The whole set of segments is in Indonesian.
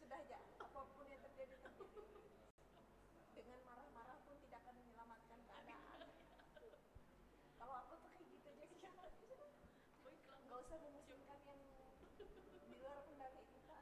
sudah aja, apapun yang terjadi terjadi. Dengan marah-marah pun tidak akan menyelamatkan keadaan. Kalau aku tuh kayak gitu aja sih, nggak usah memusingkan yang di luar kendali kita.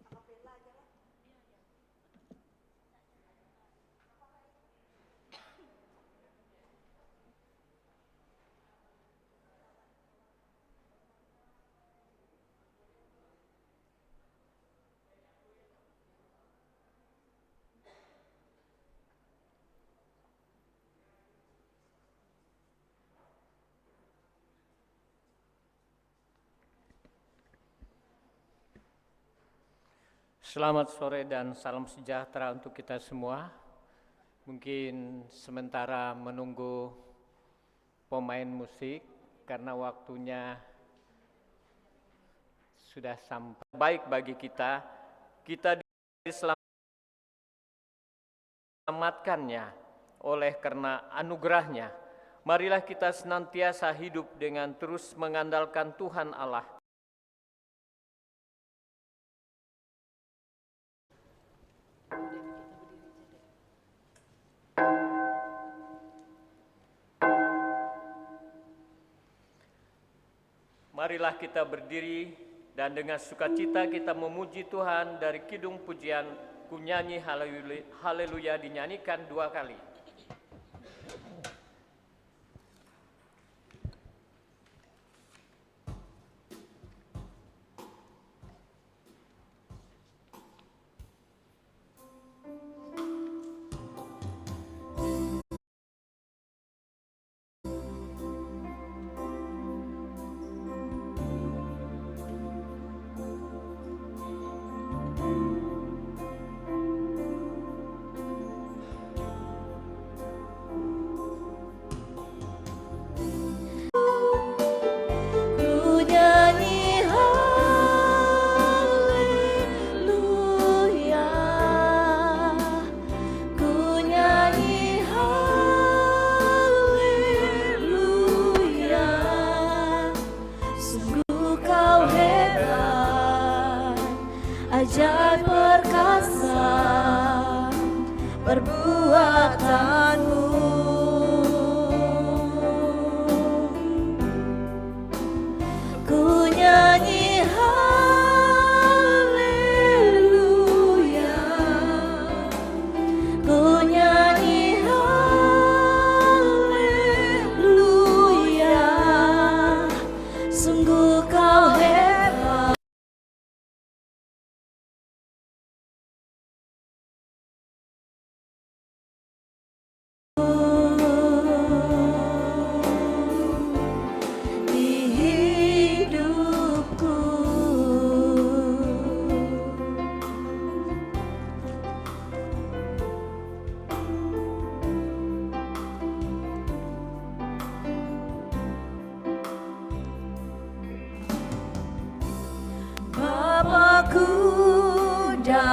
Akapela aja lah. Selamat sore dan salam sejahtera untuk kita semua. Mungkin sementara menunggu pemain musik karena waktunya sudah sampai. Baik bagi kita diselamatkannya oleh karena anugerahnya. Marilah kita senantiasa hidup dengan terus mengandalkan Tuhan Allah. Marilah kita berdiri dan dengan sukacita kita memuji Tuhan dari kidung pujian kunyanyi haleluya dinyanyikan 2 kali.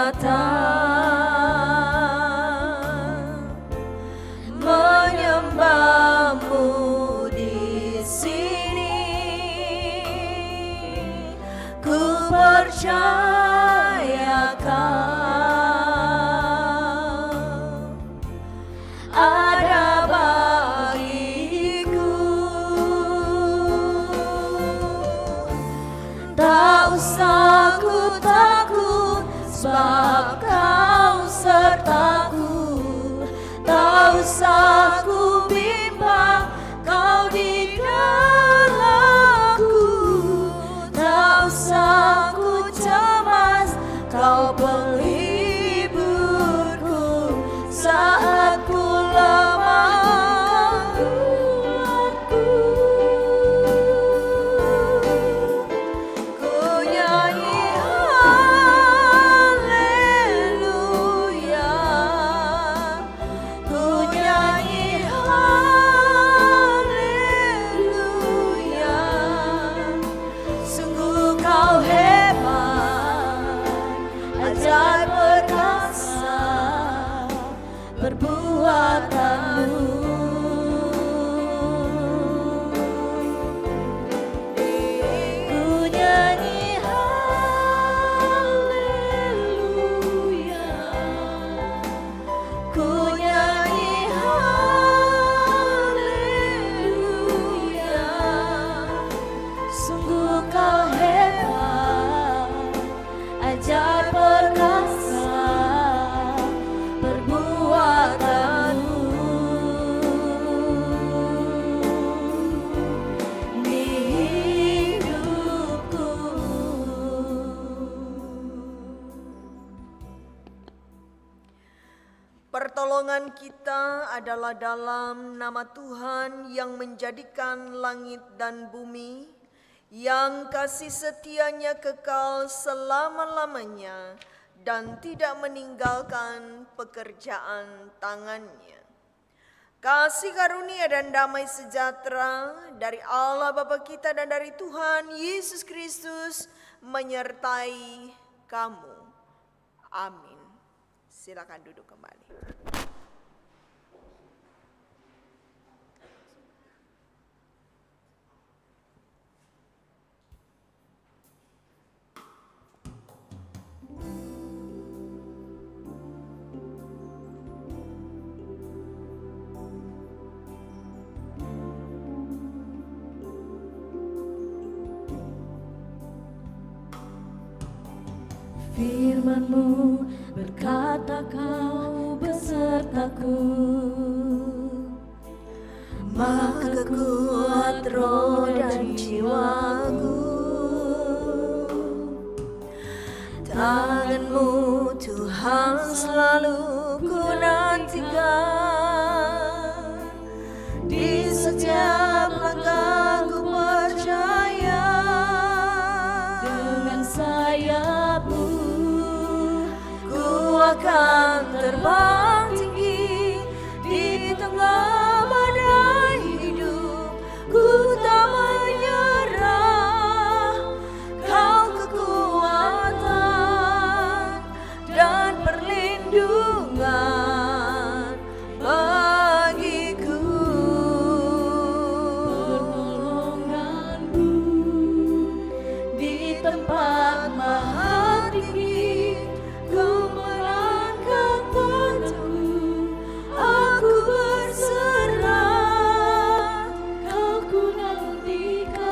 datang menyembahmu di sini. Ku percaya Kau ada bagiku. Tak usah ku takut, sebab Kau sertaku. Tak usah ku bimbang, Kau di dalamku. Tak usah ku cemas, Kau penghiburku. Saat ku lemah, kuatku. Ku nyanyi haleluya, ku nyanyi haleluya. Sungguh Kau hebat, ajaib perkasa perbuatanmu. Ku nyanyi haleluya, ku nyanyi haleluya. Sungguh Kau hebat, ajaib perkasa perbuatanmu. Di hidupku. Pertolongan kita adalah dalam nama Tuhan yang menjadikan langit dan bumi, yang kasih setianya kekal selama-lamanya dan tidak meninggalkan pekerjaan tangannya. Kasih karunia dan damai sejahtera dari Allah Bapa kita dan dari Tuhan Yesus Kristus menyertai kamu. Amin. Silakan duduk kembali. Firman-Mu berkata Kau besertaku, maka kuat roh dan jiwaku. Tangan-Mu Tuhan selalu ku nantikan, di setiap langkahku percaya. Dengan sayap-Mu akan terbang tinggi di tengah badai hidup. Ku tak menyerah, Kau kekuatan dan perlindungan bagiku. Pertolongan-Mu di tempat maha tinggi. Kau melangkah padaku, aku berserah. Kau ku nantikan,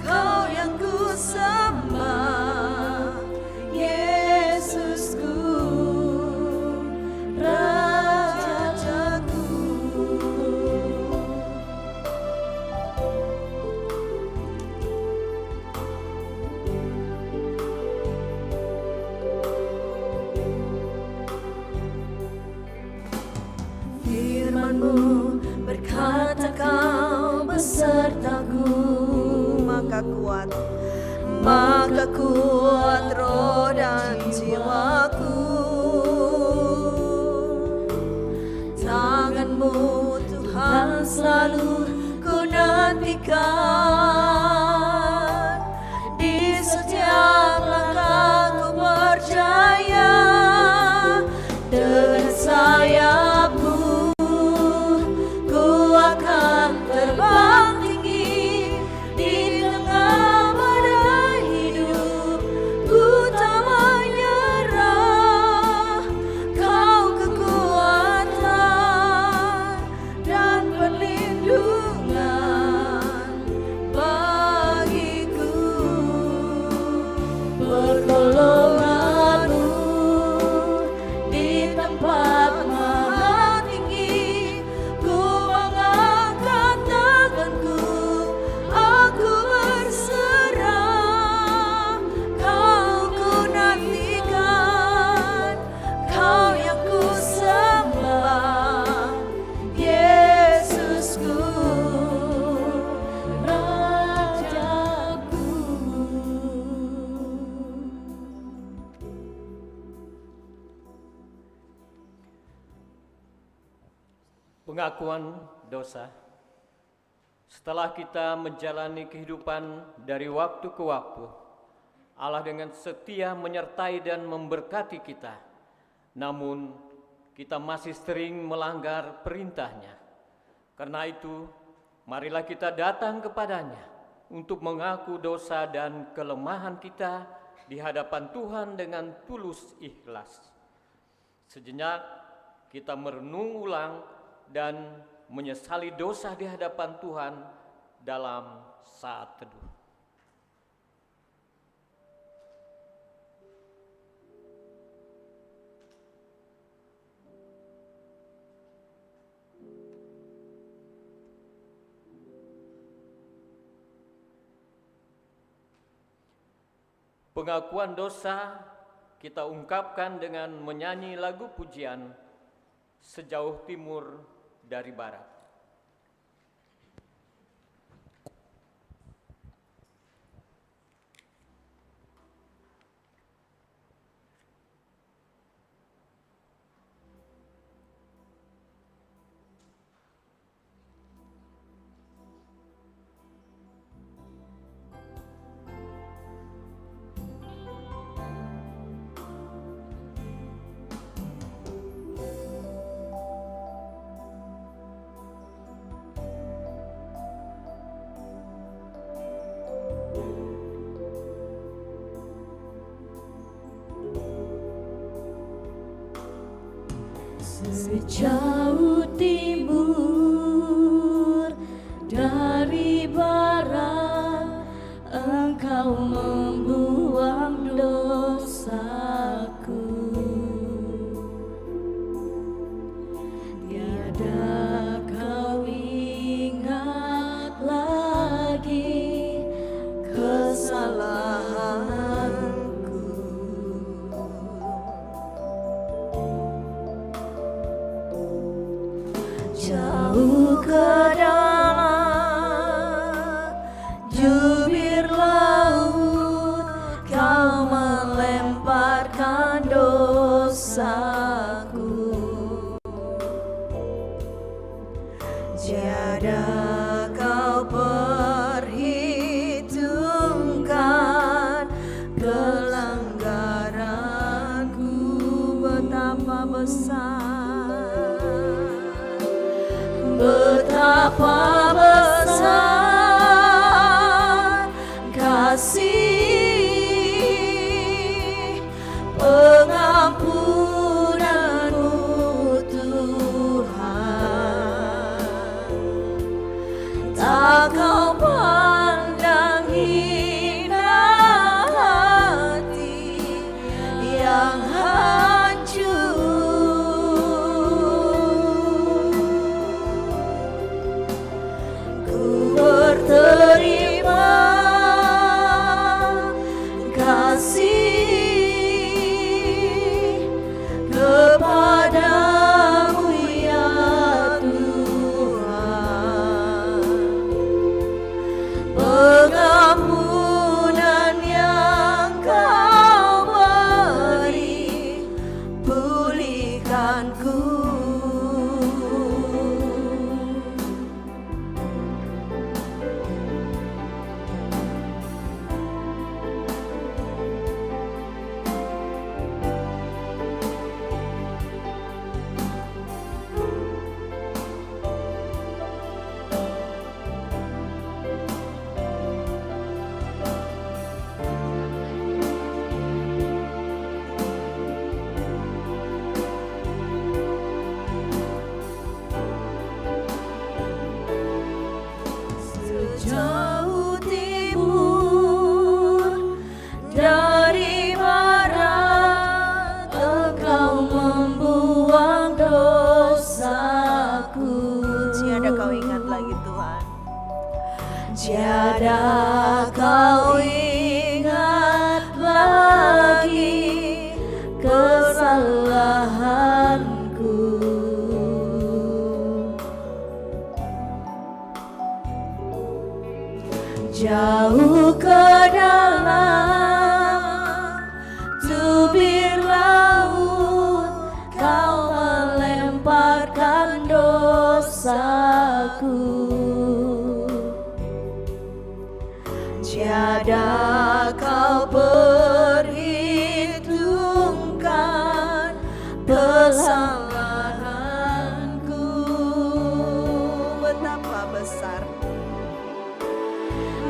Kau yang ku sembah, Yesusku, Rajaku. Firman-Mu berkata Kau besertaku, maka kuat roh dan jiwaku. Tangan-Mu Tuhan selalu ku nantikan, di setiap langkahku percaya. Pengakuan dosa. Setelah kita menjalani kehidupan dari waktu ke waktu, Allah dengan setia menyertai dan memberkati kita. Namun, kita masih sering melanggar perintahnya. Karena itu, marilah kita datang kepadanya untuk mengaku dosa dan kelemahan kita di hadapan Tuhan dengan tulus ikhlas. Sejenak kita merenung ulang dan menyesali dosa di hadapan Tuhan dalam saat teduh. Pengakuan dosa kita ungkapkan dengan menyanyi lagu pujian Sejauh Timur dari Barat. Sejauh timur dari barat, Engkau membuang dosaku. Tiada kau ingat lagi kesalahanku. Jauh ke dalam jubir laut, Kau melemparkan dosaku. Tiada Kau perhitungkan pelanggaranku, betapa besar, betapa besar kasih pengampunanmu Tuhan. Tak Kau pandang hina hati yang terima kasih kepadamu ya Tuhan. Pengampunan yang Kau beri, pulihkanku. Sejauh timur dari barat, Engkau membuang dosaku. Tiada Kau ingat lagi Tuhan. Tiada Kau ingat lagi kesalahanku. Jauh ke dalam tubir laut, Kau melemparkan dosa. tiada kau perhitungkan kesalahanku. Betapa besar,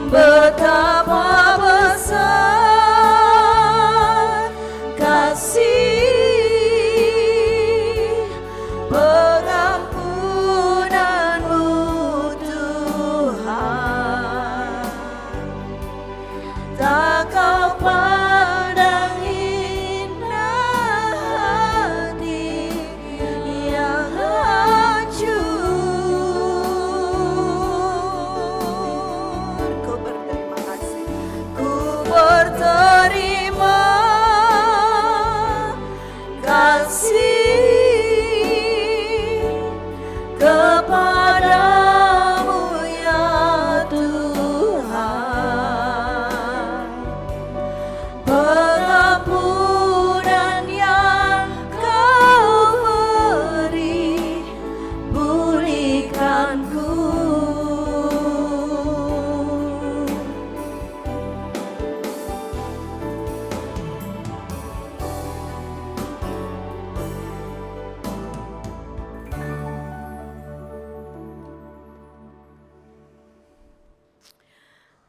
Betapa besar kasih pengampunanmu Tuhan. Tak kau pandang indah hati yang hancur. ku berterima kasih. Ku berterima kasih kepadamu ya Tuhan. Pengampunan yang kau beri pulihkanku.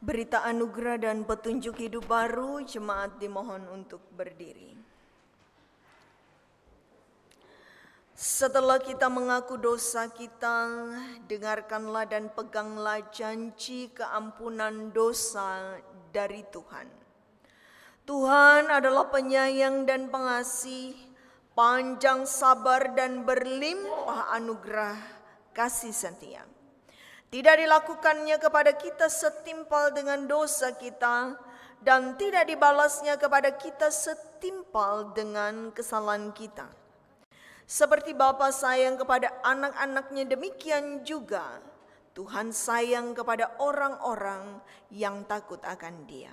Berita anugerah dan petunjuk hidup baru, jemaat dimohon untuk berdiri. Setelah kita mengaku dosa kita, dengarkanlah dan peganglah janji keampunan dosa dari Tuhan. Tuhan adalah penyayang dan pengasih, panjang sabar dan berlimpah anugerah kasih setia. Tidak dilakukannya kepada kita setimpal dengan dosa kita, dan tidak dibalasnya kepada kita setimpal dengan kesalahan kita. Seperti Bapa sayang kepada anak-anaknya, demikian juga Tuhan sayang kepada orang-orang yang takut akan Dia.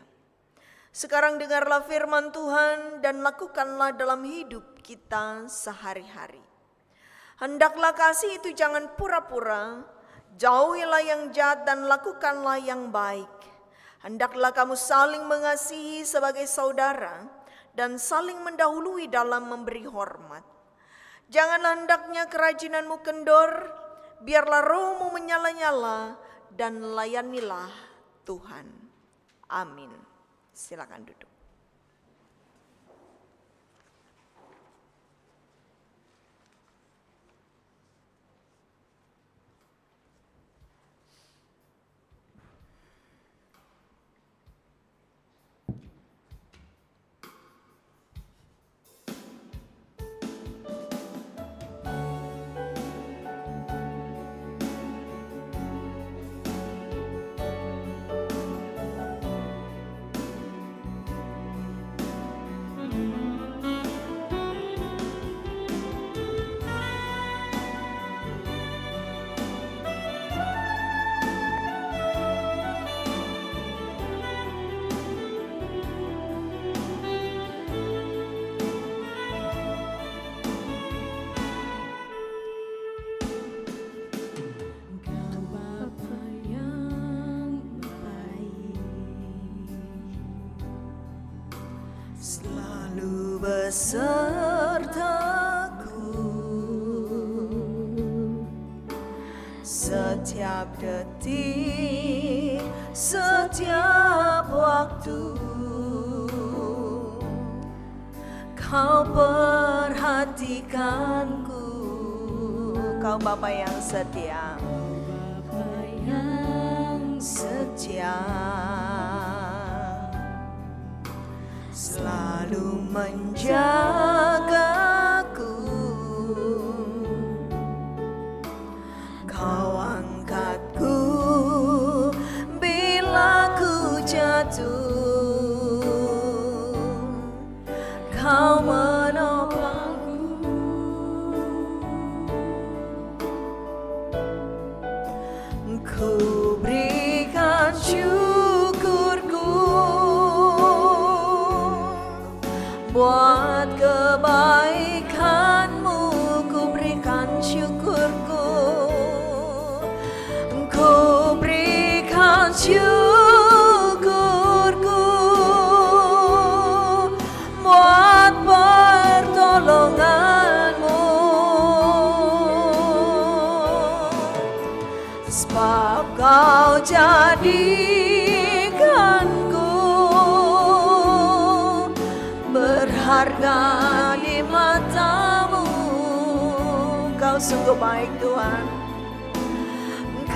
Sekarang dengarlah firman Tuhan dan lakukanlah dalam hidup kita sehari-hari. Hendaklah kasih itu jangan pura-pura, jauhilah yang jahat dan lakukanlah yang baik. Hendaklah kamu saling mengasihi sebagai saudara dan saling mendahului dalam memberi hormat. Janganlah hendaknya kerajinanmu kendor, biarlah rohmu menyala-nyala dan layanilah Tuhan. Amin. Silakan duduk. Selalu besertaku setiap detik, setiap waktu. Kau perhatikanku, Kau Bapa yang setia, Bapa yang setia, selalu menjagaku. Kau angkatku bila ku jatuh. Kau menopangku. Ku berikan syukurku buat kebaikanmu, ku berikan syukurku. Ku berikan syukur jadikanku berharga di matamu. Kau sungguh baik Tuhan,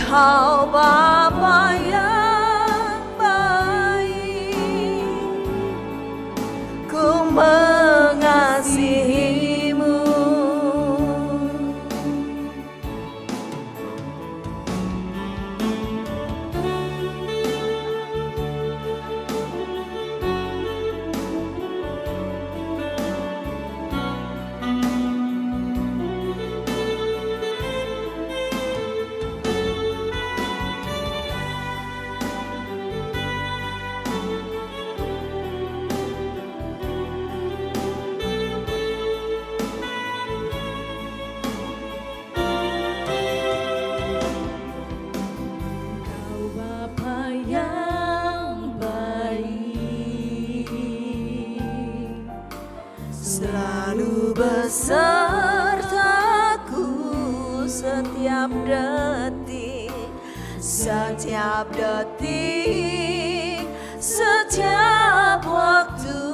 Kau Bapa yang baik, ku mengasihimu. Selalu besertaku setiap detik, setiap detik, setiap waktu.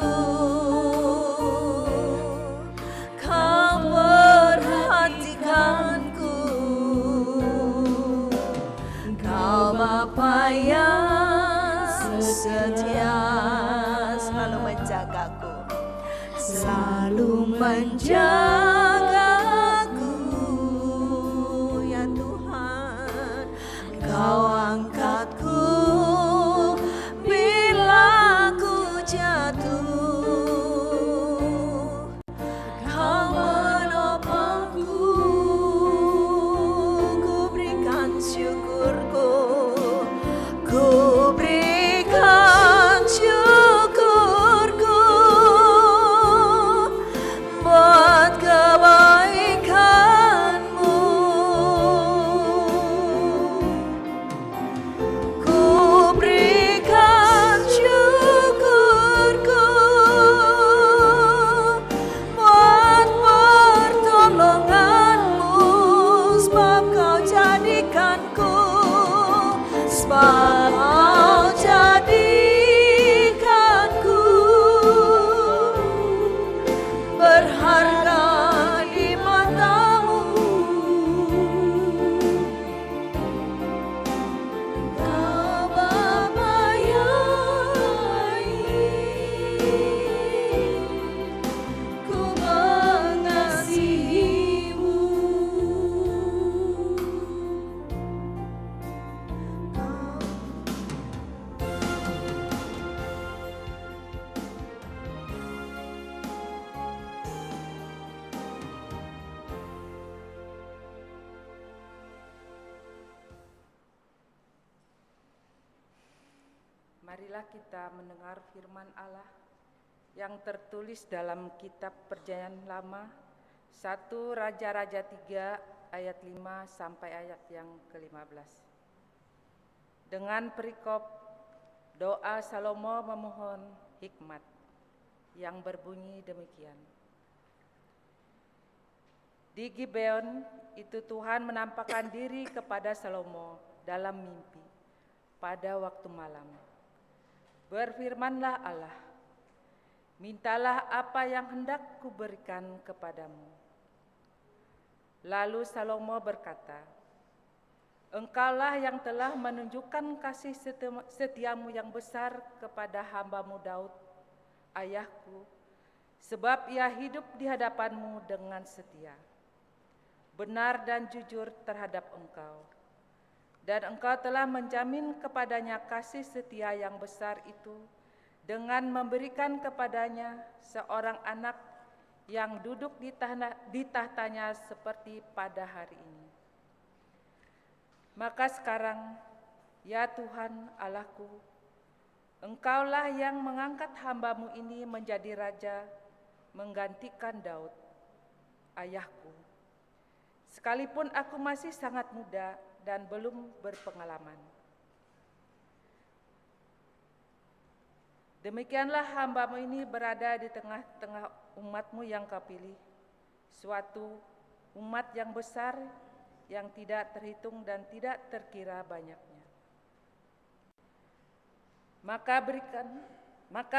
Kau perhatikanku, Kau Bapa yang setia, selalu menjagaku, selalu menjagaku. Ya Tuhan, Kau angkatku bila ku jatuh, Kau menopangku, ku berikan syukurku, ku berikan syukurku buat kebaikanmu. Ku berikan syukurku buat pertolonganmu, sebab Kau jadikanku, sebab Kau jadikanku berharga di matamu. Kau Bapa yang baik, ku mengasihimu. Marilah kita mendengar firman Allah yang tertulis dalam kitab Perjanjian Lama 1 Raja-Raja 3 ayat 5 sampai ayat yang ke-15. Dengan perikop doa Salomo memohon hikmat yang berbunyi demikian. Di Gibeon itu Tuhan menampakkan diri kepada Salomo dalam mimpi pada waktu malam. Berfirmanlah Allah, mintalah apa yang hendak kuberikan kepadamu. Lalu Salomo berkata, Engkaulah yang telah menunjukkan kasih setiamu yang besar kepada hambamu Daud, ayahku, sebab ia hidup di hadapanmu dengan setia, benar dan jujur terhadap engkau. Dan engkau telah menjamin kepadanya kasih setia yang besar itu dengan memberikan kepadanya seorang anak yang duduk di tahtanya seperti pada hari ini. Maka sekarang, ya Tuhan Allahku, Engkaulah yang mengangkat hambamu ini menjadi raja, menggantikan Daud, ayahku. Sekalipun aku masih sangat muda dan belum berpengalaman. Demikianlah hambamu ini berada di tengah-tengah umatmu yang kau pilih, suatu umat yang besar, yang tidak terhitung dan tidak terkira banyaknya. Maka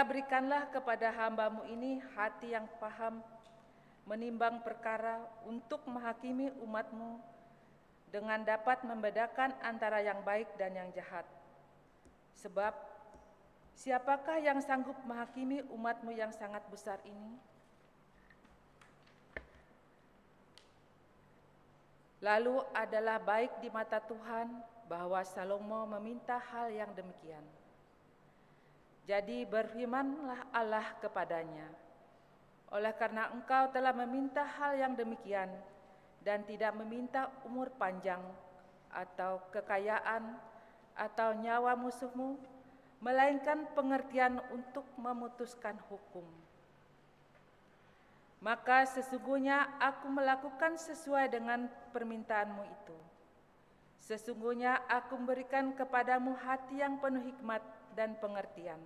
berikanlah kepada hamba-Mu ini hati yang paham menimbang perkara untuk menghakimi umat-Mu dengan dapat membedakan antara yang baik dan yang jahat. Sebab siapakah yang sanggup menghakimi umat-Mu yang sangat besar ini? Lalu adalah baik di mata Tuhan bahwa Salomo meminta hal yang demikian. Jadi berfirmanlah Allah kepadanya, oleh karena engkau telah meminta hal yang demikian dan tidak meminta umur panjang atau kekayaan atau nyawa musuhmu, melainkan pengertian untuk memutuskan hukum. Maka sesungguhnya aku melakukan sesuai dengan permintaanmu itu. Sesungguhnya aku memberikan kepadamu hati yang penuh hikmat dan pengertian,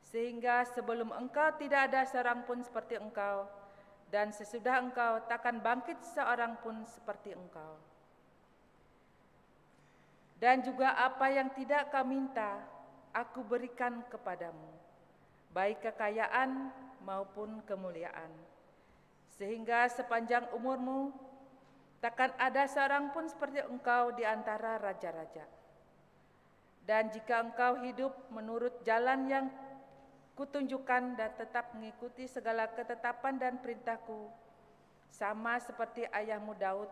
sehingga sebelum engkau tidak ada seorang pun seperti engkau, dan sesudah engkau takkan bangkit seorang pun seperti engkau. Dan juga apa yang tidak kau minta, aku berikan kepadamu, baik kekayaan maupun kemuliaan, sehingga sepanjang umurmu takkan ada seorang pun seperti engkau di antara raja-raja. Dan jika engkau hidup menurut jalan yang kutunjukkan dan tetap mengikuti segala ketetapan dan perintahku, sama seperti ayahmu Daud,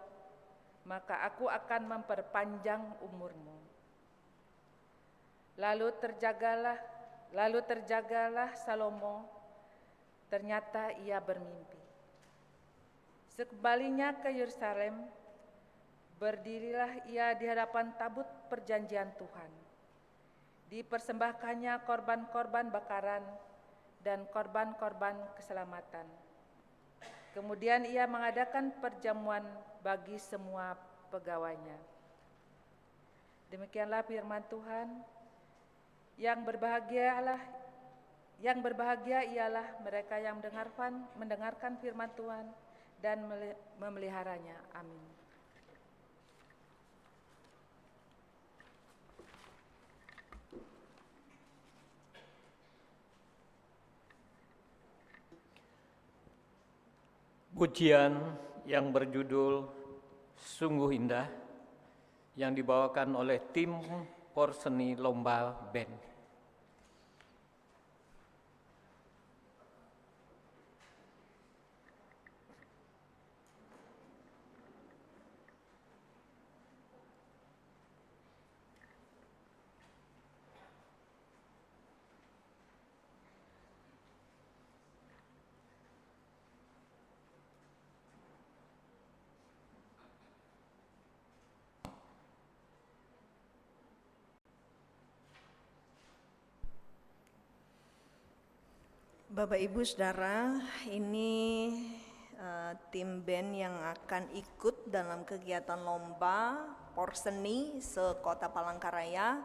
maka aku akan memperpanjang umurmu. Lalu terjagalah Salomo, ternyata ia bermimpi. Sekembalinya ke Yerusalem, berdirilah ia di hadapan tabut perjanjian Tuhan. Dipersembahkannya korban-korban bakaran dan korban-korban keselamatan. Kemudian ia mengadakan perjamuan bagi semua pegawainya. Demikianlah firman Tuhan. Yang berbahagia ialah mereka yang mendengarkan firman Tuhan dan memeliharanya. Amin. Pujian yang berjudul Sungguh Indah yang dibawakan oleh tim Porseni Lomba Band. Bapak Ibu Saudara, ini tim band yang akan ikut dalam kegiatan lomba Porseni se-Kota Palangkaraya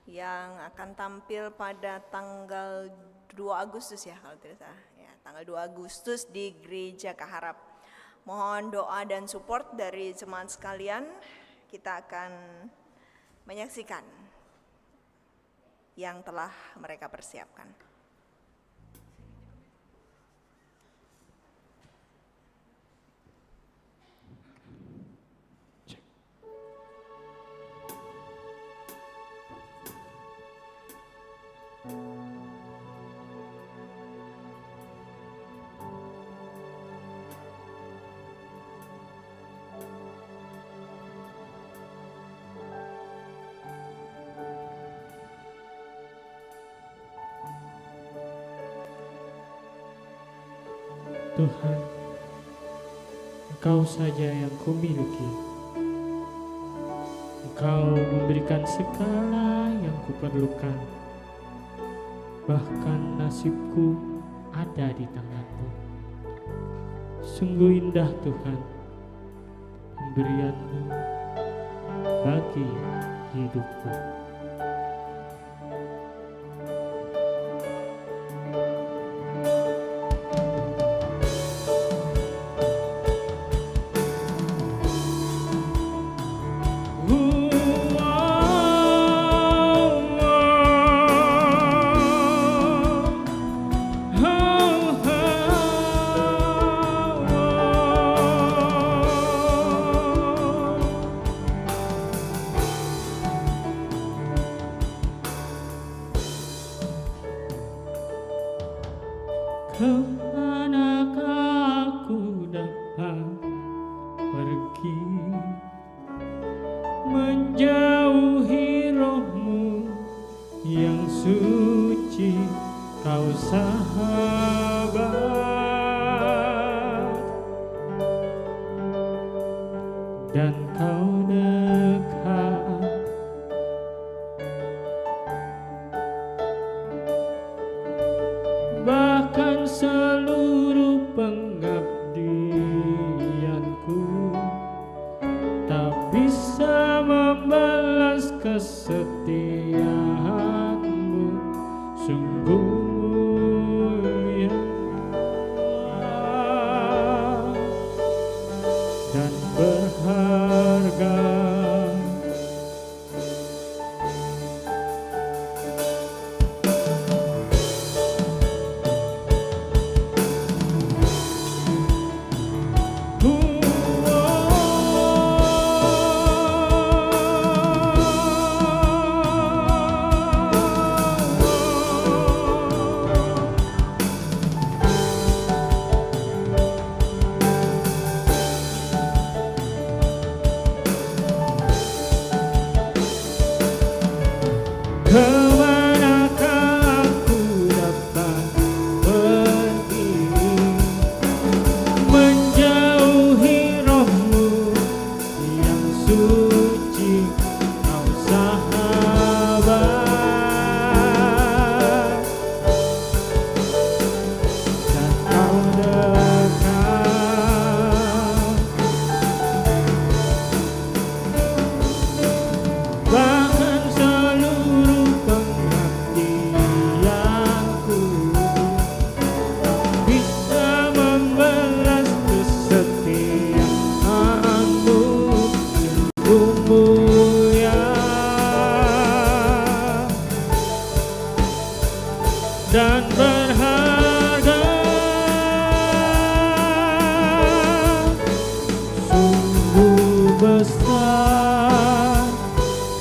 yang akan tampil pada tanggal 2 Agustus ya kalau tidak salah. Ya, tanggal 2 Agustus di Gereja Kaharap. Mohon doa dan support dari jemaat sekalian. Kita akan menyaksikan yang telah mereka persiapkan. Tuhan, Engkau saja yang kumiliki. Engkau memberikan segala yang kuperlukan. Bahkan nasibku ada di tangan-Mu. Sungguh indah Tuhan pemberian-Mu bagi hidupku. Kemanakah aku dapat pergi menjauhi rohmu yang suci, kau sahabat dan kau dekat. Bahkan seluruh pengabdianku tak bisa membalas kesetiaanmu, sungguh mulia dan berharga. Kemanakah aku dapat pergi menjauhi rohmu yang suci, kau sahabat dan kau dekat. Bahkan seluruh pengabdianku bisa membalas kesetiaanmu, sungguh mulia dan berharga. Sungguh besar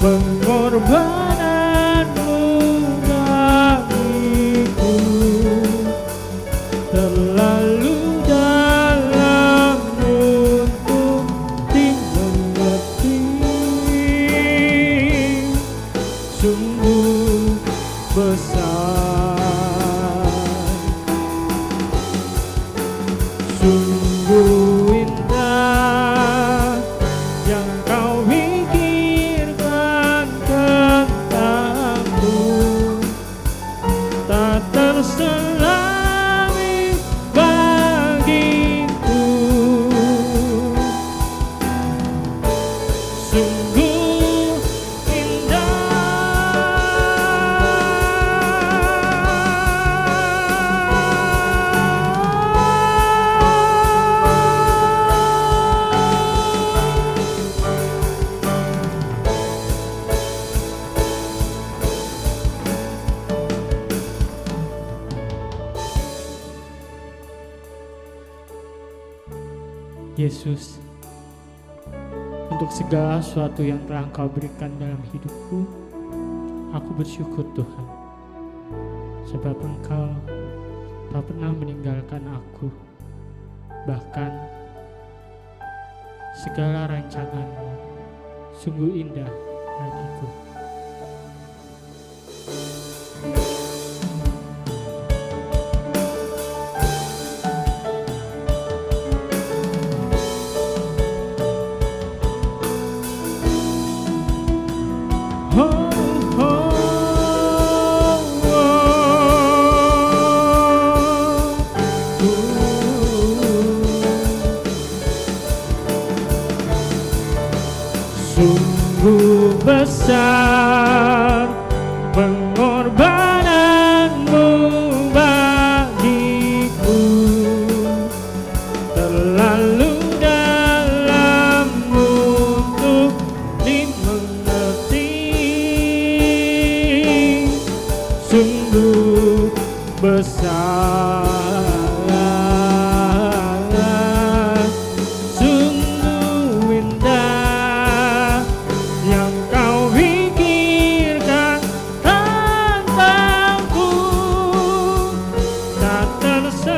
pengorbananmu bagiku, terlalu dalam untuk dimengerti. Sungguh besar, sungguh indah yang kau pikirkan tentangku, tak terselami bagiku. Sungguh Yesus, untuk segala sesuatu yang telah Engkau berikan dalam hidupku, aku bersyukur Tuhan, sebab Engkau tak pernah meninggalkan aku, bahkan segala rancangan-Mu sungguh indah bagiku. Sungguh besar pengorbananmu bagiku, terlalu dalam untuk dimengerti. Sungguh besar, sungguh indah yang kau pikirkan tentangku, tak terselami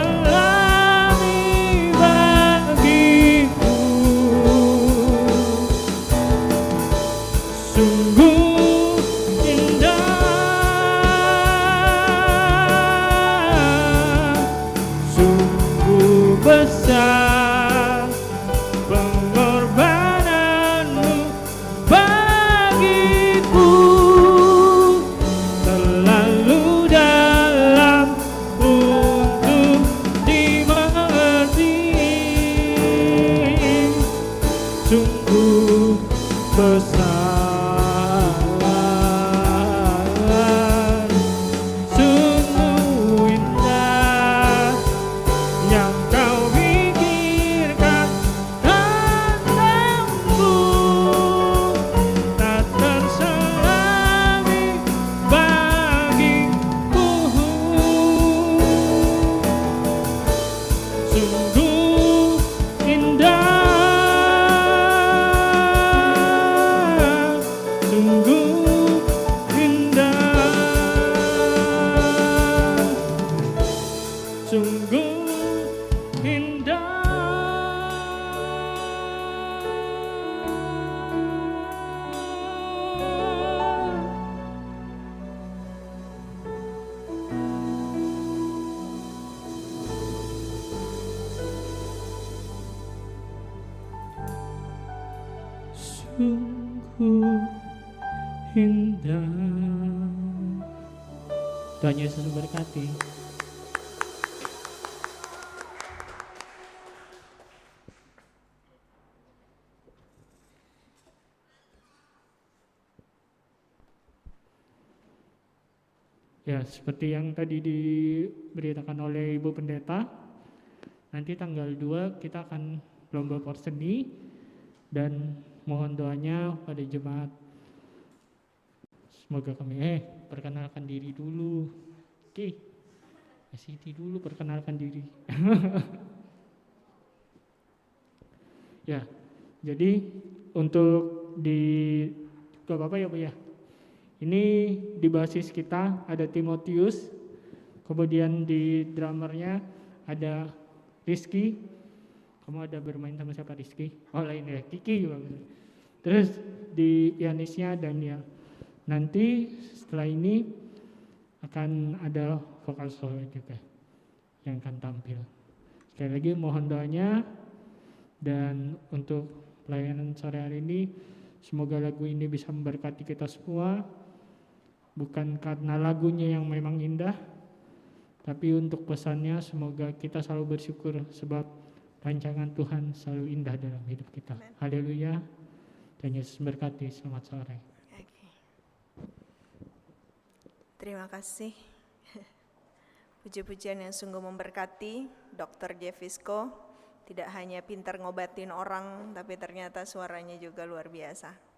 sungguh indah. Tuhan Yesus berkati. Ya, seperti yang tadi diberitakan oleh Ibu Pendeta, nanti tanggal 2 kita akan lomba porseni dan mohon doanya pada jemaat. Semoga kami perkenalkan diri dulu. Oke. Siti dulu perkenalkan diri. Ya. Jadi untuk di Gak apa-apa ya Bu ya. Ini di basis kita ada Timotius, kemudian di drummernya ada Rizky. Kamu ada bermain sama siapa Rizky? Oh lain ya, Kiki. Terus di pianisnya Daniel. Nanti setelah ini akan ada vokal solo juga yang akan tampil. Sekali lagi mohon doanya, dan untuk pelayanan sore hari ini semoga lagu ini bisa memberkati kita semua. Bukan karena lagunya yang memang indah, tapi untuk pesannya semoga kita selalu bersyukur sebab rancangan Tuhan selalu indah dalam hidup kita. Haleluya. Dan Yesus berkati. Selamat sore. Oke. Terima kasih. Puji-pujian yang sungguh memberkati Dr. Jevisco. Tidak hanya pintar ngobatin orang, tapi ternyata suaranya juga luar biasa.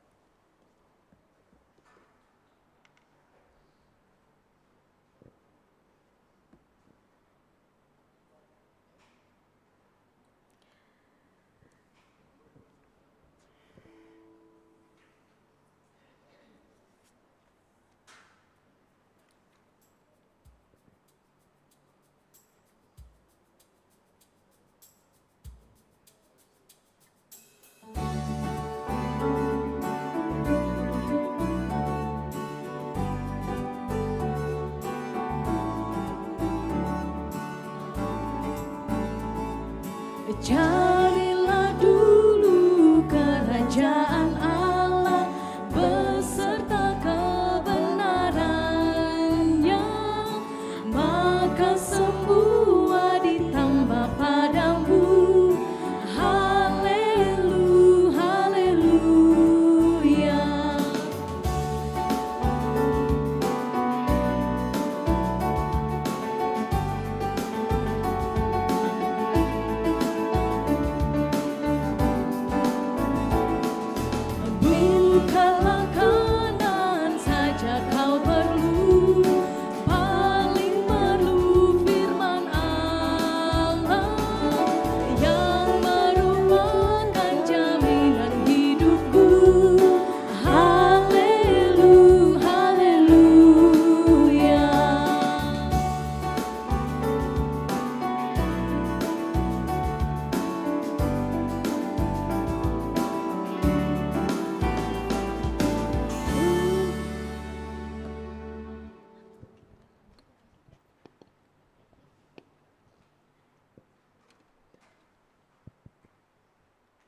Carilah dulu kerajaan Allah beserta kebenarannya, maka semua ditambah padamu. Haleluya, haleluya. Bukalah kanan saja kau perlu, paling perlu firman Allah yang merupakan jaminan hidupku. Haleluya, haleluya.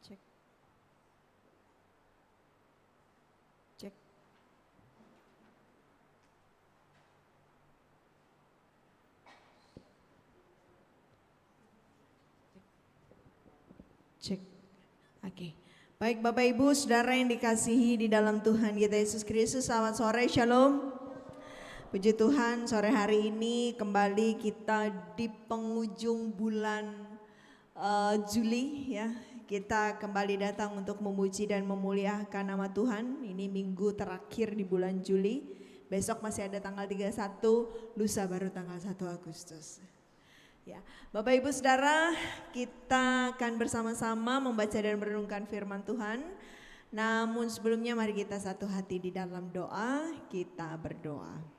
Cek. Cek. Cek. Oke. Baik Bapak Ibu, Saudara yang dikasihi di dalam Tuhan kita Yesus Kristus, selamat sore, Shalom. Puji Tuhan, sore hari ini kembali kita di penghujung bulan Juli ya. Kita kembali datang untuk memuji dan memuliakan nama Tuhan. Ini minggu terakhir di bulan Juli. Besok masih ada tanggal 31, lusa baru tanggal 1 Agustus. Ya, Bapak Ibu Saudara, kita akan bersama-sama membaca dan merenungkan firman Tuhan. Namun sebelumnya mari kita satu hati di dalam doa, kita berdoa.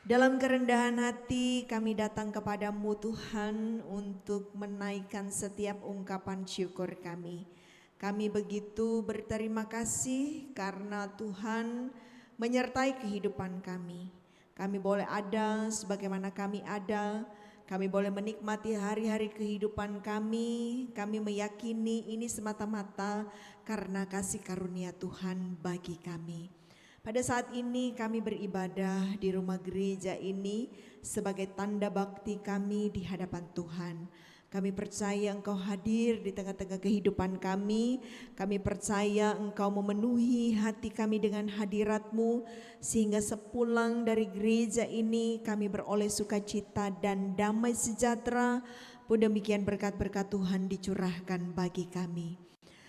Dalam kerendahan hati kami datang kepadamu Tuhan untuk menaikkan setiap ungkapan syukur kami. Kami begitu berterima kasih karena Tuhan menyertai kehidupan kami. Kami boleh ada sebagaimana kami ada Kami boleh menikmati hari-hari kehidupan kami meyakini ini semata-mata karena kasih karunia Tuhan bagi kami. Pada saat ini kami beribadah di rumah gereja ini sebagai tanda bakti kami di hadapan Tuhan. Kami percaya Engkau hadir di tengah-tengah kehidupan kami. Kami percaya Engkau memenuhi hati kami dengan hadirat-Mu, sehingga sepulang dari gereja ini kami beroleh sukacita dan damai sejahtera. Pun demikian berkat-berkat Tuhan dicurahkan bagi kami.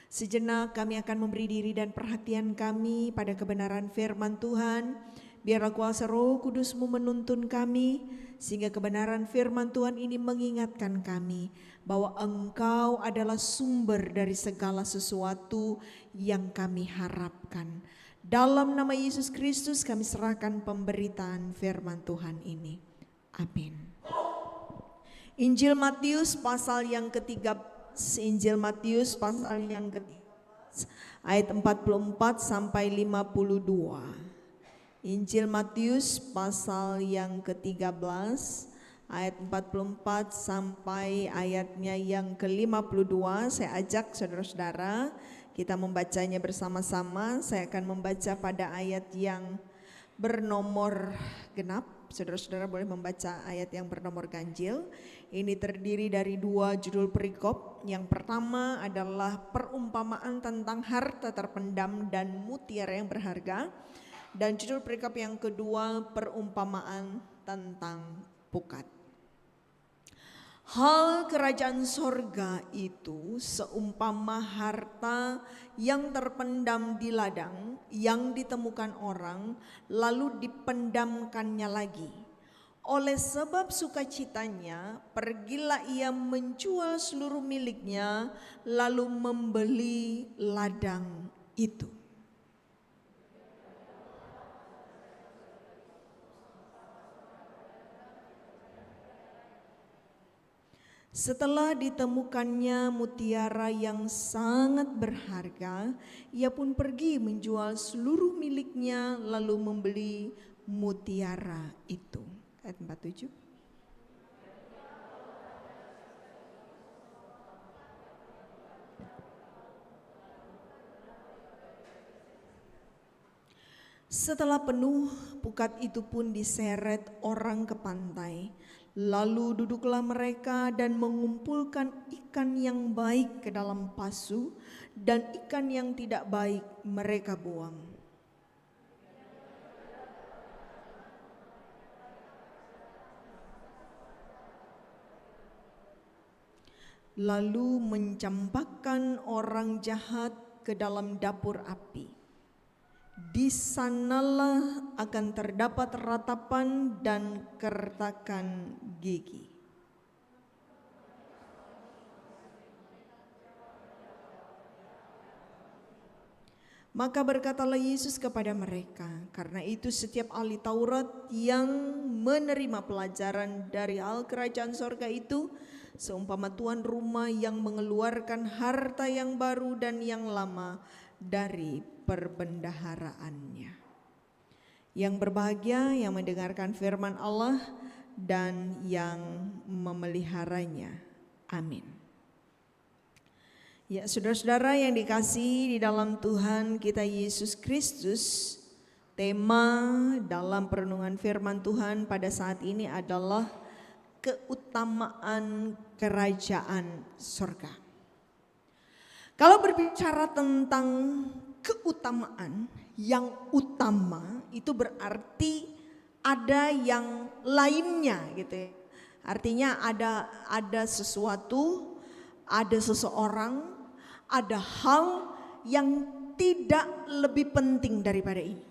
Sejenak kami akan memberi diri dan perhatian kami pada kebenaran firman Tuhan. Biarlah kuasa Roh Kudus-Mu menuntun kami, sehingga kebenaran firman Tuhan ini mengingatkan kami bahwa Engkau adalah sumber dari segala sesuatu yang kami harapkan. Dalam nama Yesus Kristus kami serahkan pemberitaan firman Tuhan ini. Amin. Injil Matius pasal yang ke-13 ayat 44 sampai 52. Injil Matius pasal yang ke-13 ayat 44 sampai ayatnya yang ke-52. Saya ajak saudara-saudara kita membacanya bersama-sama. Saya akan membaca pada ayat yang bernomor genap. Saudara-saudara boleh membaca ayat yang bernomor ganjil. Ini terdiri dari 2 judul perikop. Yang pertama adalah perumpamaan tentang harta terpendam dan mutiara yang berharga. Dan judul perikop yang kedua, perumpamaan tentang pukat. Hal kerajaan sorga itu seumpama harta yang terpendam di ladang, yang ditemukan orang, lalu dipendamkannya lagi. Oleh sebab sukacitanya, pergilah ia menjual seluruh miliknya, lalu membeli ladang itu. Setelah ditemukannya mutiara yang sangat berharga, ia pun pergi menjual seluruh miliknya lalu membeli mutiara itu. Ayat 47. Setelah penuh, pukat itu pun diseret orang ke pantai. Lalu duduklah mereka dan mengumpulkan ikan yang baik ke dalam pasu, dan ikan yang tidak baik mereka buang. Lalu mencampakkan orang jahat ke dalam dapur api. Di sanalah akan terdapat ratapan dan kertakan gigi. Maka berkatalah Yesus kepada mereka, karena itu setiap ahli Taurat yang menerima pelajaran dari hal kerajaan sorga itu, seumpama tuan rumah yang mengeluarkan harta yang baru dan yang lama dari perbendaharaannya. Yang berbahagia yang mendengarkan firman Allah dan yang memeliharanya. Amin. Ya, saudara-saudara yang dikasihi di dalam Tuhan kita Yesus Kristus, tema dalam perenungan firman Tuhan pada saat ini adalah keutamaan kerajaan sorga. Kalau berbicara tentang keutamaan yang utama, itu berarti ada yang lainnya gitu ya. Artinya ada sesuatu, ada seseorang, ada hal yang tidak lebih penting daripada ini.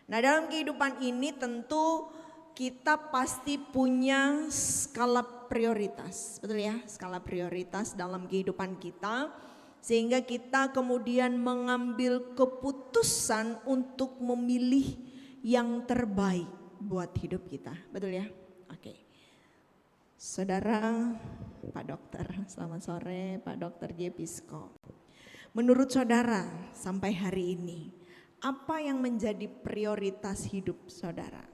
Nah, dalam kehidupan ini tentu kita pasti punya skala prioritas, betul ya? Skala prioritas dalam kehidupan kita, sehingga kita kemudian mengambil keputusan untuk memilih yang terbaik buat hidup kita, betul ya? Oke. Saudara Pak Dokter, selamat sore Pak Dokter Jepisko. Menurut saudara sampai hari ini, apa yang menjadi prioritas hidup saudara?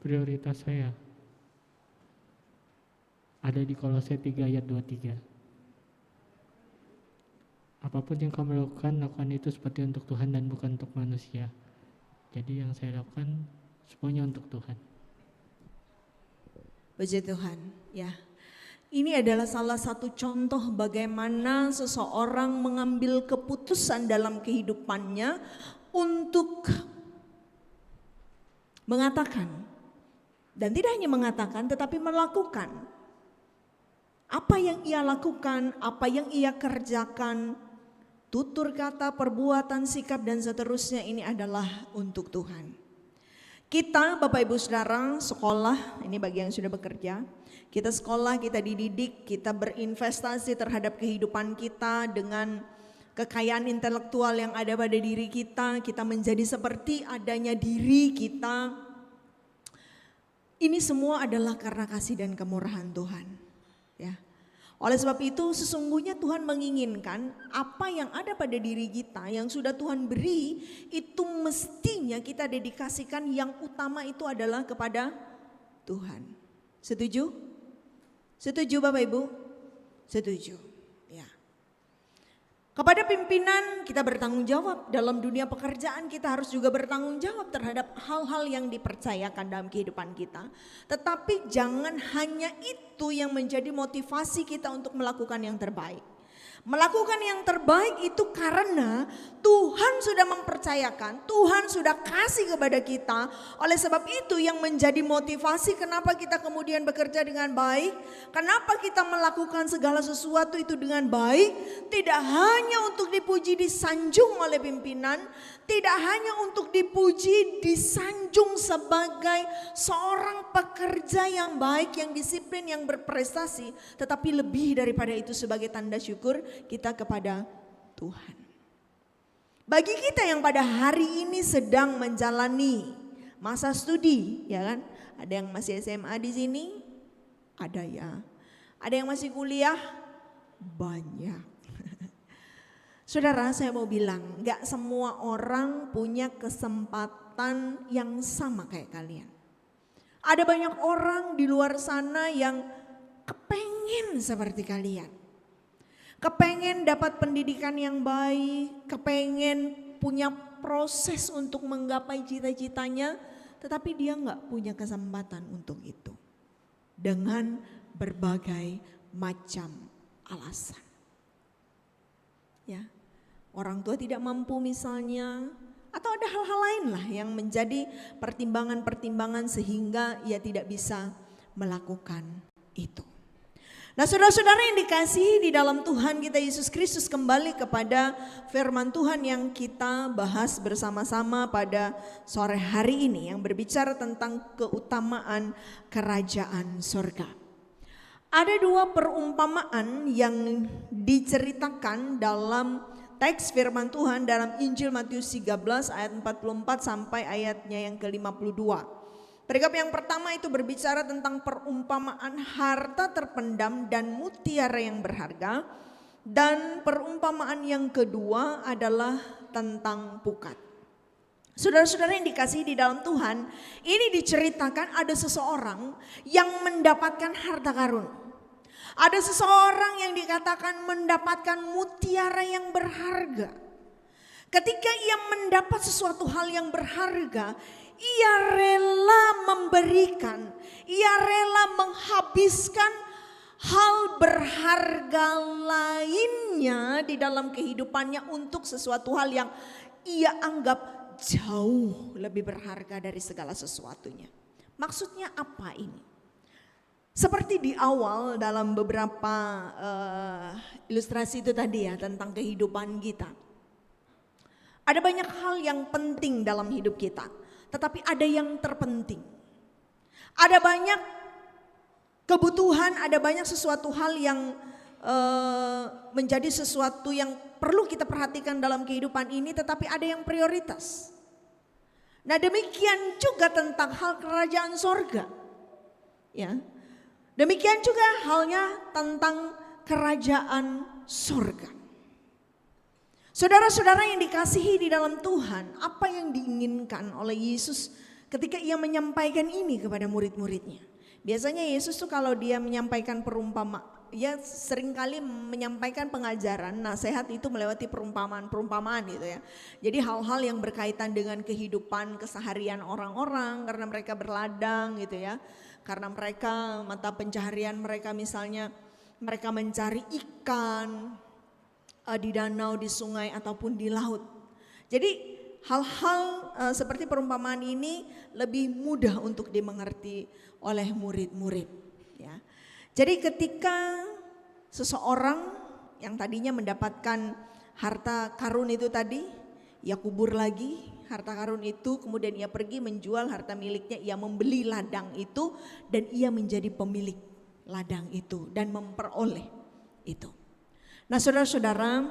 prioritas saya ada di Kolose 3 ayat 23. Apapun yang kamu lakukan itu seperti untuk Tuhan dan bukan untuk manusia. Jadi yang saya lakukan semuanya untuk Tuhan. Puji Tuhan, ya. Ini adalah salah satu contoh bagaimana seseorang mengambil keputusan dalam kehidupannya untuk mengatakan, dan tidak hanya mengatakan tetapi melakukan apa yang ia lakukan, apa yang ia kerjakan, tutur kata, perbuatan, sikap dan seterusnya ini adalah untuk Tuhan. Kita Bapak Ibu Saudara sekolah, ini bagi yang sudah bekerja, kita sekolah, kita dididik, kita berinvestasi terhadap kehidupan kita dengan kekayaan intelektual yang ada pada diri kita menjadi seperti adanya diri kita. Ini semua adalah karena kasih dan kemurahan Tuhan. Ya. Oleh sebab itu sesungguhnya Tuhan menginginkan apa yang ada pada diri kita yang sudah Tuhan beri itu mestinya kita dedikasikan, yang utama itu adalah kepada Tuhan. Setuju? Setuju Bapak Ibu? Setuju. Ya. Kepada pimpinan kita bertanggung jawab, dalam dunia pekerjaan kita harus juga bertanggung jawab terhadap hal-hal yang dipercayakan dalam kehidupan kita. Tetapi jangan hanya itu yang menjadi motivasi kita untuk melakukan yang terbaik. Melakukan yang terbaik itu karena Tuhan sudah mempercayakan, Tuhan sudah kasih kepada kita. Oleh sebab itu yang menjadi motivasi kenapa kita kemudian bekerja dengan baik, kenapa kita melakukan segala sesuatu itu dengan baik, tidak hanya untuk dipuji disanjung oleh pimpinan, tidak hanya untuk dipuji disanjung sebagai seorang pekerja yang baik, yang disiplin, yang berprestasi, tetapi lebih daripada itu sebagai tanda syukur kita kepada Tuhan. Bagi kita yang pada hari ini sedang menjalani masa studi, ya kan? Ada yang masih SMA di sini? Ada ya. Ada yang masih kuliah? Banyak. Saudara, saya mau bilang, gak semua orang punya kesempatan yang sama kayak kalian. Ada banyak orang di luar sana yang kepengen seperti kalian. Kepengen dapat pendidikan yang baik, kepengen punya proses untuk menggapai cita-citanya, tetapi dia gak punya kesempatan untuk itu. Dengan berbagai macam alasan. Ya. Orang tua tidak mampu misalnya, atau ada hal-hal lain lah yang menjadi pertimbangan-pertimbangan sehingga ia tidak bisa melakukan itu. Nah saudara-saudara yang dikasihi di dalam Tuhan kita Yesus Kristus, kembali kepada firman Tuhan yang kita bahas bersama-sama pada sore hari ini yang berbicara tentang keutamaan kerajaan sorga. Ada dua perumpamaan yang diceritakan dalam teks firman Tuhan dalam Injil Matius 13 ayat 44 sampai ayatnya yang ke-52. Perikop yang pertama itu berbicara tentang perumpamaan harta terpendam dan mutiara yang berharga. Dan perumpamaan yang kedua adalah tentang pukat. Saudara-saudara yang dikasihi di dalam Tuhan, ini diceritakan ada seseorang yang mendapatkan harta karun. Ada seseorang yang dikatakan mendapatkan mutiara yang berharga. Ketika ia mendapat sesuatu hal yang berharga, ia rela memberikan, ia rela menghabiskan hal berharga lainnya di dalam kehidupannya untuk sesuatu hal yang ia anggap jauh lebih berharga dari segala sesuatunya. Maksudnya apa ini? Seperti di awal dalam beberapa ilustrasi itu tadi ya, tentang kehidupan kita. Ada banyak hal yang penting dalam hidup kita, tetapi ada yang terpenting. Ada banyak kebutuhan, ada banyak sesuatu hal yang menjadi sesuatu yang perlu kita perhatikan dalam kehidupan ini, tetapi ada yang prioritas. Nah demikian juga tentang hal kerajaan sorga. Ya. Demikian juga halnya tentang kerajaan sorga. Saudara-saudara yang dikasihi di dalam Tuhan, apa yang diinginkan oleh Yesus ketika ia menyampaikan ini kepada murid-muridnya. Biasanya Yesus tuh kalau dia menyampaikan ia seringkali menyampaikan pengajaran, nasihat itu melewati perumpamaan gitu ya. Jadi hal-hal yang berkaitan dengan kehidupan keseharian orang-orang karena mereka berladang gitu ya. Karena mereka mata pencaharian mereka misalnya mereka mencari ikan di danau, di sungai ataupun di laut. Jadi hal-hal seperti perumpamaan ini lebih mudah untuk dimengerti oleh murid-murid ya. Jadi ketika seseorang yang tadinya mendapatkan harta karun itu tadi, ia kubur lagi harta karun itu, kemudian ia pergi menjual harta miliknya, ia membeli ladang itu dan ia menjadi pemilik ladang itu dan memperoleh itu. Nah saudara-saudara,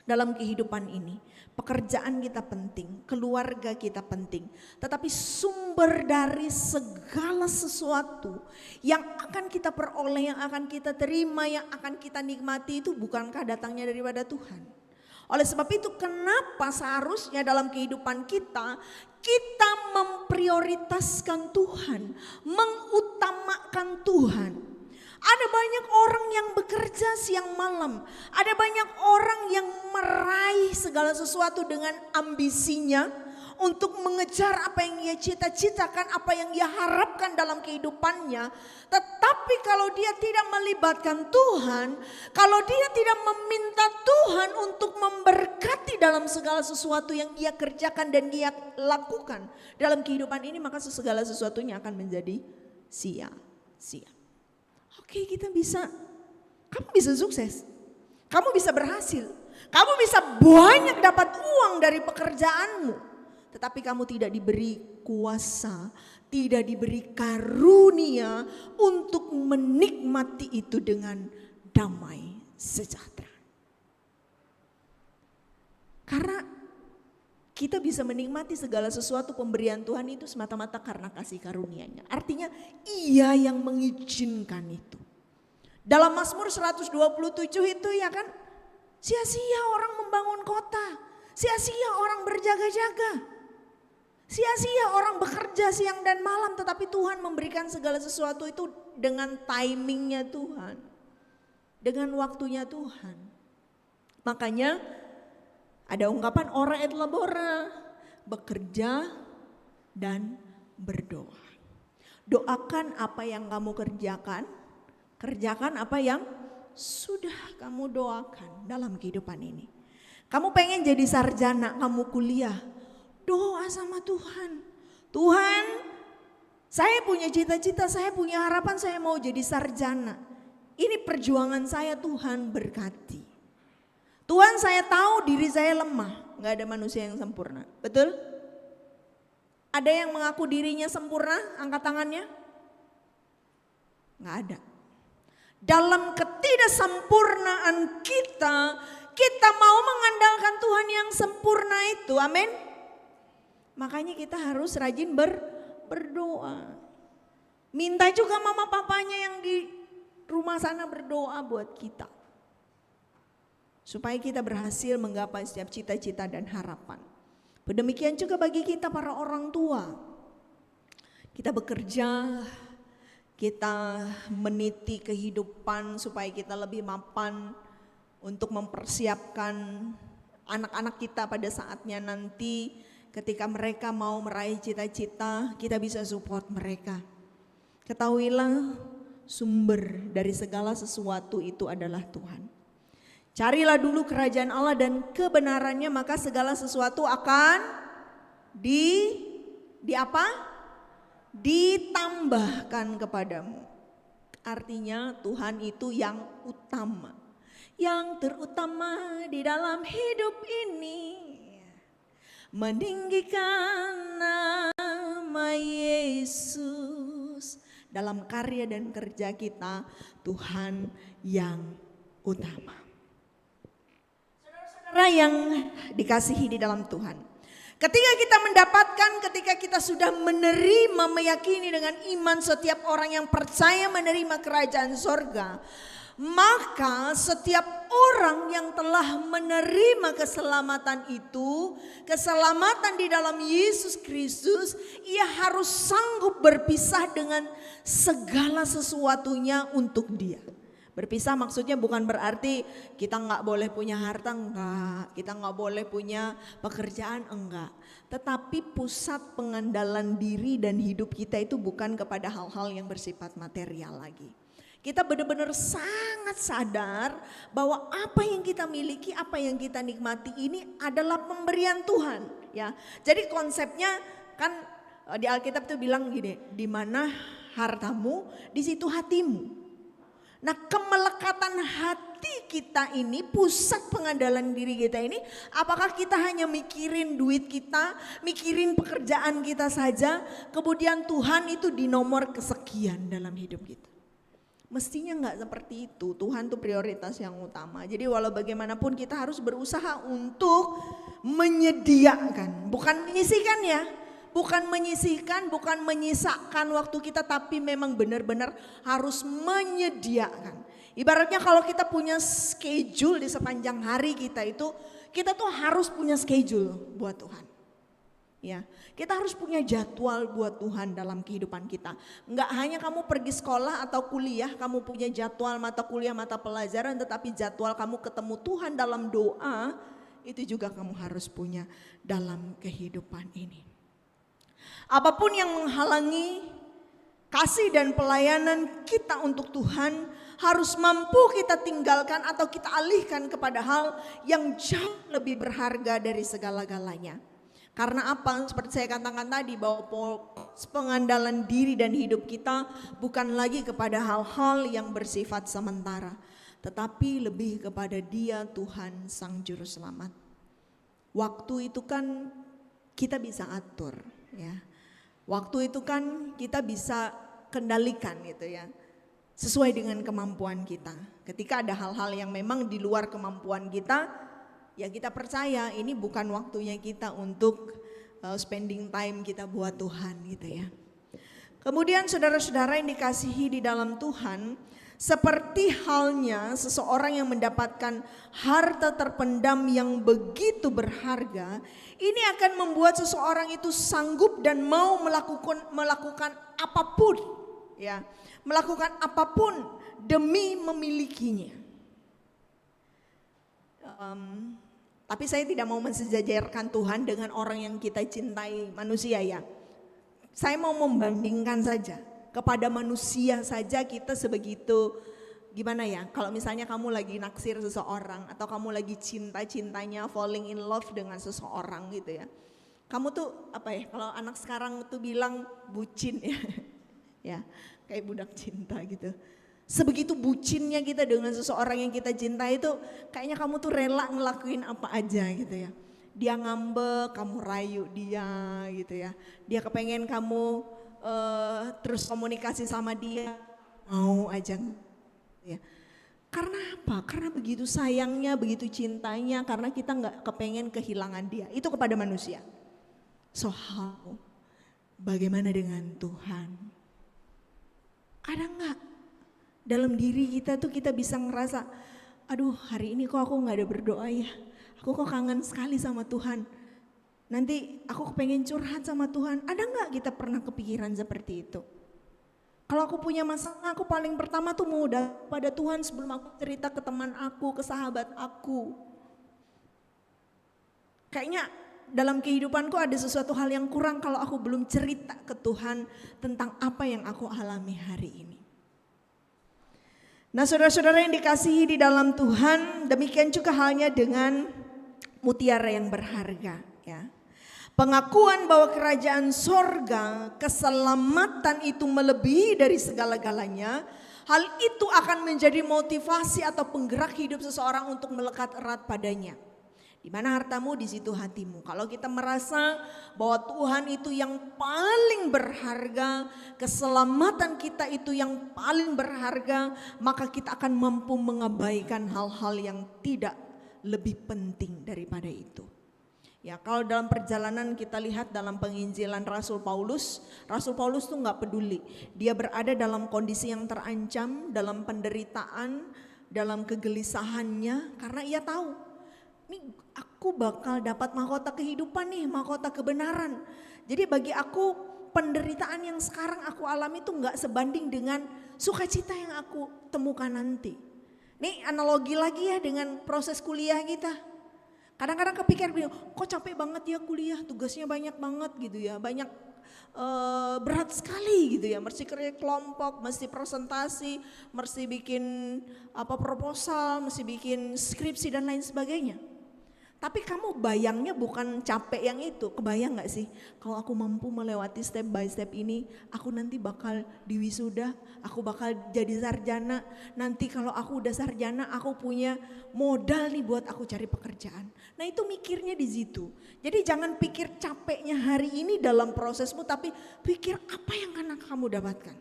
dalam kehidupan ini pekerjaan kita penting, keluarga kita penting. Tetapi sumber dari segala sesuatu yang akan kita peroleh, yang akan kita terima, yang akan kita nikmati itu bukankah datangnya daripada Tuhan? Oleh sebab itu kenapa seharusnya dalam kehidupan kita memprioritaskan Tuhan, mengutamakan Tuhan. Ada banyak orang yang bekerja siang malam. Ada banyak orang yang meraih segala sesuatu dengan ambisinya untuk mengejar apa yang ia cita-citakan, apa yang ia harapkan dalam kehidupannya. Tetapi kalau dia tidak melibatkan Tuhan, kalau dia tidak meminta Tuhan untuk memberkati dalam segala sesuatu yang ia kerjakan dan dia lakukan dalam kehidupan ini, maka segala sesuatunya akan menjadi sia-sia. Oke, kamu bisa sukses, kamu bisa berhasil, kamu bisa banyak dapat uang dari pekerjaanmu. Tetapi kamu tidak diberi kuasa, tidak diberi karunia untuk menikmati itu dengan damai sejahtera. Karena kita bisa menikmati segala sesuatu pemberian Tuhan itu semata-mata karena kasih karunia-Nya. Artinya Ia yang mengizinkan itu. Dalam Mazmur 127 itu ya kan, sia-sia orang membangun kota, sia-sia orang berjaga-jaga, sia-sia orang bekerja siang dan malam, tetapi Tuhan memberikan segala sesuatu itu dengan timingnya Tuhan, dengan waktunya Tuhan. Makanya ada ungkapan ora et labora, bekerja dan berdoa. Doakan apa yang kamu kerjakan, kerjakan apa yang sudah kamu doakan dalam kehidupan ini. Kamu pengen jadi sarjana, kamu kuliah, doa sama Tuhan. Tuhan, saya punya cita-cita, saya punya harapan, saya mau jadi sarjana. Ini perjuangan saya, Tuhan berkati. Tuhan, saya tahu diri saya lemah, gak ada manusia yang sempurna, betul? Ada yang mengaku dirinya sempurna, angkat tangannya? Gak ada. Dalam ketidaksempurnaan kita mau mengandalkan Tuhan yang sempurna itu, amin? Makanya kita harus rajin berdoa. Minta juga mama papanya yang di rumah sana berdoa buat kita. Supaya kita berhasil menggapai setiap cita-cita dan harapan. Demikian juga bagi kita para orang tua. Kita bekerja, kita meniti kehidupan supaya kita lebih mapan untuk mempersiapkan anak-anak kita pada saatnya nanti ketika mereka mau meraih cita-cita, kita bisa support mereka. Ketahuilah sumber dari segala sesuatu itu adalah Tuhan. Carilah dulu kerajaan Allah dan kebenarannya, maka segala sesuatu akan ditambahkan kepadamu. Artinya Tuhan itu yang utama, yang terutama di dalam hidup ini. Meninggikan nama Yesus dalam karya dan kerja kita, Tuhan yang utama. Saudara yang dikasihi di dalam Tuhan, ketika kita sudah menerima, meyakini dengan iman setiap orang yang percaya menerima kerajaan sorga, Maka setiap orang yang telah menerima keselamatan itu, keselamatan di dalam Yesus Kristus, ia harus sanggup berpisah dengan segala sesuatunya untuk Dia. Berpisah maksudnya bukan berarti kita nggak boleh punya harta, enggak. Kita nggak boleh punya pekerjaan, enggak. Tetapi pusat pengandalan diri dan hidup kita itu bukan kepada hal-hal yang bersifat material lagi. Kita benar-benar sangat sadar bahwa apa yang kita miliki, apa yang kita nikmati ini adalah pemberian Tuhan. Ya, jadi konsepnya kan di Alkitab itu bilang gini, di mana hartamu, di situ hatimu. Nah, kemelekatan hati kita ini, pusat pengandalan diri kita ini, apakah kita hanya mikirin duit kita, mikirin pekerjaan kita saja, kemudian Tuhan itu di nomor kesekian dalam hidup kita? Mestinya enggak seperti itu. Tuhan itu prioritas yang utama. Jadi walau bagaimanapun kita harus berusaha untuk menyediakan, bukan menyisihkan ya. Bukan menyisihkan, bukan menyisakan waktu kita, tapi memang benar-benar harus menyediakan. Ibaratnya kalau kita punya schedule di sepanjang hari kita itu, kita tuh harus punya schedule buat Tuhan. Ya, kita harus punya jadwal buat Tuhan dalam kehidupan kita. Enggak hanya kamu pergi sekolah atau kuliah, kamu punya jadwal mata kuliah, mata pelajaran, tetapi jadwal kamu ketemu Tuhan dalam doa, itu juga kamu harus punya dalam kehidupan ini. Apapun yang menghalangi kasih dan pelayanan kita untuk Tuhan harus mampu kita tinggalkan atau kita alihkan kepada hal yang jauh lebih berharga dari segala-galanya. Karena apa? Seperti saya katakan tadi bahwa pengandalan diri dan hidup kita bukan lagi kepada hal-hal yang bersifat sementara, tetapi lebih kepada Dia, Tuhan Sang Juru Selamat. Waktu itu kan kita bisa atur, ya. Waktu itu kan kita bisa kendalikan gitu ya, sesuai dengan kemampuan kita. Ketika ada hal-hal yang memang di luar kemampuan kita, ya kita percaya ini bukan waktunya kita untuk spending time kita buat Tuhan gitu ya. Kemudian saudara-saudara yang dikasihi di dalam Tuhan, seperti halnya seseorang yang mendapatkan harta terpendam yang begitu berharga, ini akan membuat seseorang itu sanggup dan mau melakukan apapun, ya, melakukan apapun demi memilikinya. Tapi saya tidak mau mensejajarkan Tuhan dengan orang yang kita cintai, manusia ya. Saya mau membandingkan saja. Kepada manusia saja kita sebegitu, gimana ya, kalau misalnya kamu lagi naksir seseorang atau kamu lagi cinta-cintanya, falling in love dengan seseorang gitu ya. Kamu tuh apa ya, kalau anak sekarang tuh bilang bucin ya, ya kayak budak cinta gitu. Sebegitu bucinnya kita dengan seseorang yang kita cintai itu, kayaknya kamu tuh rela ngelakuin apa aja gitu ya. Dia ngambek, kamu rayu dia gitu ya. Dia kepengen kamu terus komunikasi sama dia, mau aja ya. Karena apa? Karena begitu sayangnya, begitu cintanya, karena kita nggak kepengen kehilangan dia. Itu kepada manusia. So how? Bagaimana dengan Tuhan? Ada nggak dalam diri kita tuh kita bisa ngerasa, aduh hari ini kok aku nggak ada berdoa ya, aku kok kangen sekali sama Tuhan. Nanti aku kepengen curhat sama Tuhan. Ada nggak kita pernah kepikiran seperti itu? Kalau aku punya masalah, aku paling pertama tuh mau pada Tuhan sebelum aku cerita ke teman aku, ke sahabat aku. Kayaknya dalam kehidupanku ada sesuatu hal yang kurang kalau aku belum cerita ke Tuhan tentang apa yang aku alami hari ini. Nah saudara-saudara yang dikasihi di dalam Tuhan, demikian juga halnya dengan mutiara yang berharga ya. Pengakuan bahwa kerajaan sorga, keselamatan itu melebihi dari segala-galanya. Hal itu akan menjadi motivasi atau penggerak hidup seseorang untuk melekat erat padanya. Di mana hartamu, di situ hatimu. Kalau kita merasa bahwa Tuhan itu yang paling berharga, keselamatan kita itu yang paling berharga, maka kita akan mampu mengabaikan hal-hal yang tidak lebih penting daripada itu. Ya, kalau dalam perjalanan kita lihat dalam penginjilan Rasul Paulus tuh nggak peduli. Dia berada dalam kondisi yang terancam, dalam penderitaan, dalam kegelisahannya karena ia tahu, nih aku bakal dapat mahkota kehidupan nih, mahkota kebenaran. Jadi bagi aku penderitaan yang sekarang aku alami itu gak sebanding dengan sukacita yang aku temukan nanti. Nih analogi lagi ya dengan proses kuliah kita. Kadang-kadang kepikir, kok capek banget ya kuliah, tugasnya banyak banget gitu ya, banyak berat sekali gitu ya, mesti kerja kelompok, mesti presentasi, mesti bikin proposal, mesti bikin skripsi dan lain sebagainya. Tapi kamu bayangnya bukan capek yang itu, kebayang gak sih kalau aku mampu melewati step by step ini, aku nanti bakal diwisuda, aku bakal jadi sarjana, nanti kalau aku udah sarjana aku punya modal nih buat aku cari pekerjaan. Nah itu mikirnya di situ. Jadi jangan pikir capeknya hari ini dalam prosesmu, tapi pikir apa yang akan kamu dapatkan.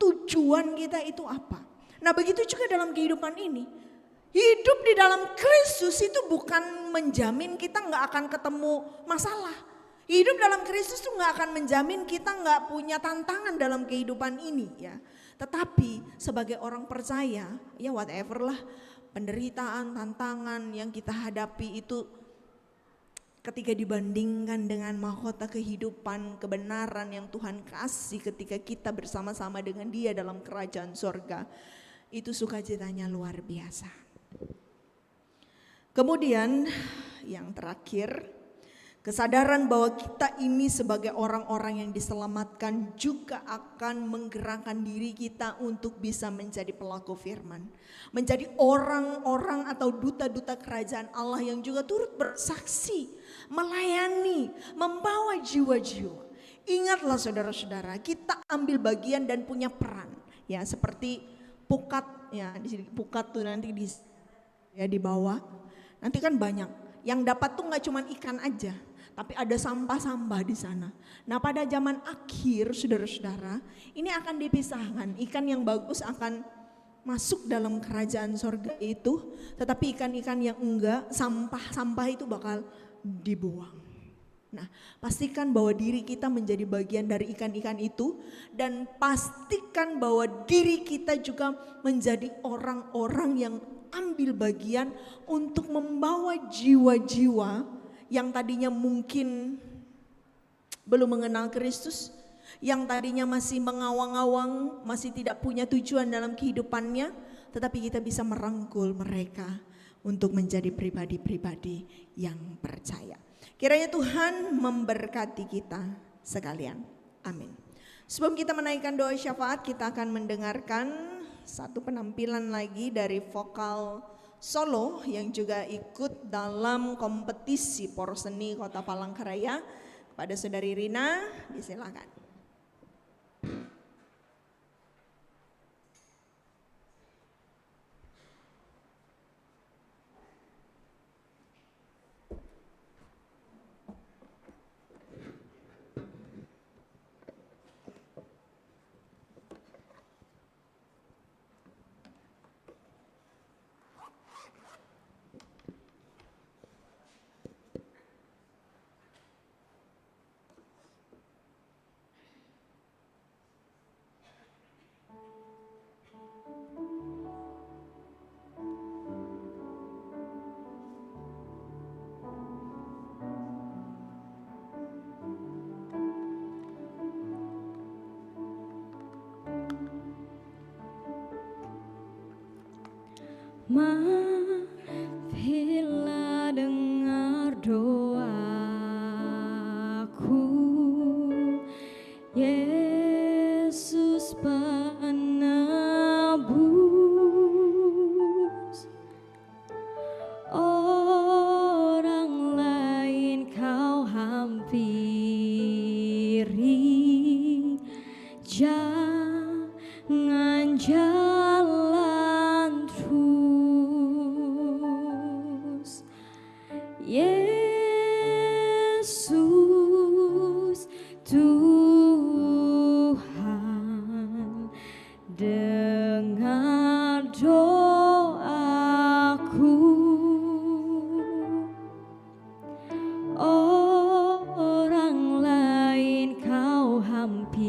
Tujuan kita itu apa. Nah begitu juga dalam kehidupan ini. Hidup di dalam Kristus itu bukan menjamin kita nggak akan ketemu masalah. Hidup dalam Kristus itu nggak akan menjamin kita nggak punya tantangan dalam kehidupan ini ya. Tetapi sebagai orang percaya ya whatever lah penderitaan, tantangan yang kita hadapi itu ketika dibandingkan dengan mahkota kehidupan, kebenaran yang Tuhan kasih ketika kita bersama-sama dengan Dia dalam kerajaan sorga, itu sukacitanya luar biasa. Kemudian yang terakhir, kesadaran bahwa kita ini sebagai orang-orang yang diselamatkan juga akan menggerakkan diri kita untuk bisa menjadi pelaku firman. Menjadi orang-orang atau duta-duta kerajaan Allah yang juga turut bersaksi, melayani, membawa jiwa-jiwa. Ingatlah saudara-saudara, kita ambil bagian dan punya peran. Ya seperti pukat, ya di sini pukat tuh nanti di bawah. Nanti kan banyak, yang dapat tuh gak cuma ikan aja, tapi ada sampah-sampah di sana. Nah pada zaman akhir saudara-saudara, ini akan dipisahkan, ikan yang bagus akan masuk dalam kerajaan sorga itu, tetapi ikan-ikan yang enggak, sampah-sampah itu bakal dibuang. Nah pastikan bahwa diri kita menjadi bagian dari ikan-ikan itu, dan pastikan bahwa diri kita juga menjadi orang-orang yang ambil bagian untuk membawa jiwa-jiwa yang tadinya mungkin belum mengenal Kristus, yang tadinya masih mengawang-awang, masih tidak punya tujuan dalam kehidupannya, tetapi kita bisa merangkul mereka untuk menjadi pribadi-pribadi yang percaya. Kiranya Tuhan memberkati kita sekalian. Amin. Sebelum kita menaikkan doa syafaat, kita akan mendengarkan satu penampilan lagi dari vokal solo yang juga ikut dalam kompetisi Porseni Kota Palangkaraya. Kepada Saudari Rina, disilakan. Bila dengar doaku, Yesus penebus, orang lain kau hampiri, jangan jalan terus. Yesus Tuhan, dengar doaku. Orang lain kau hampiri,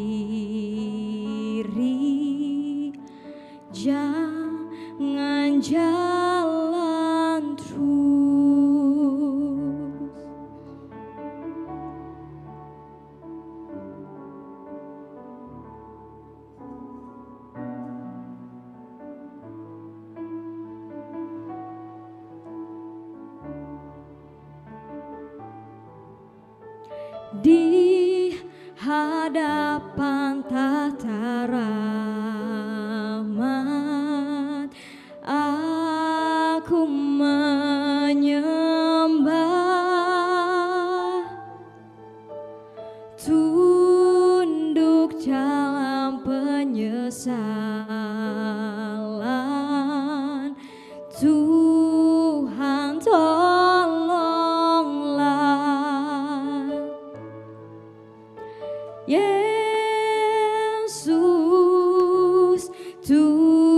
jangan di hadapan tata rahmat aku menyembah, tunduk dalam penyesalan. Tuhan tolonglah, Yesus Tuhan,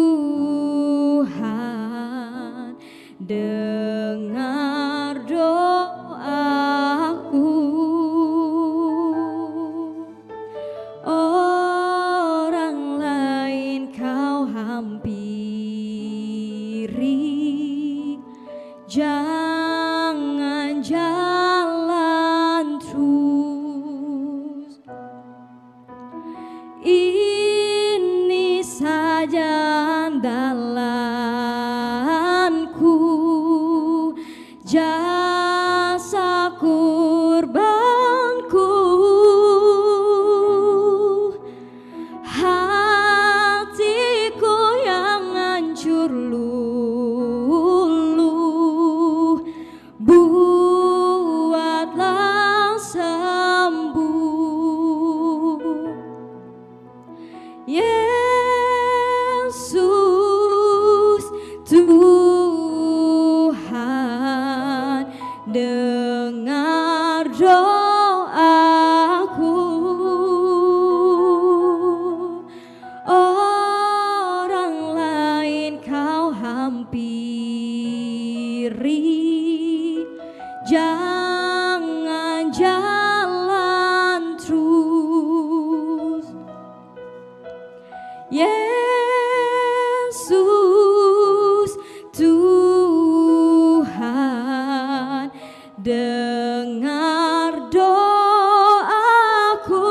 dengar doaku. Orang lain kau hampiri, jangan jalan terus. Ini saja andalanku, jasa kurbanku, hatiku yang hancur luluh, buatlah sembuh. Yesus Tuhan, dengar doaku. Orang lain kau hampiri, jangan jalan terus. Yesus Tuhan, dengar doaku.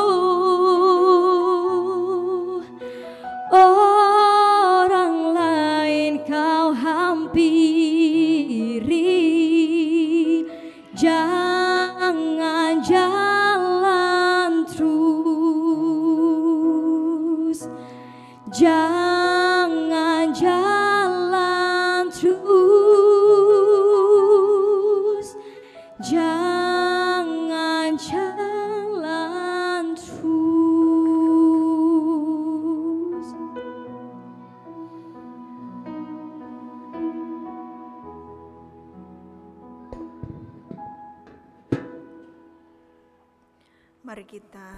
Orang lain kau hampiri, jangan jalan terus. Jangan jalan terus, jangan jalan terus. Mari kita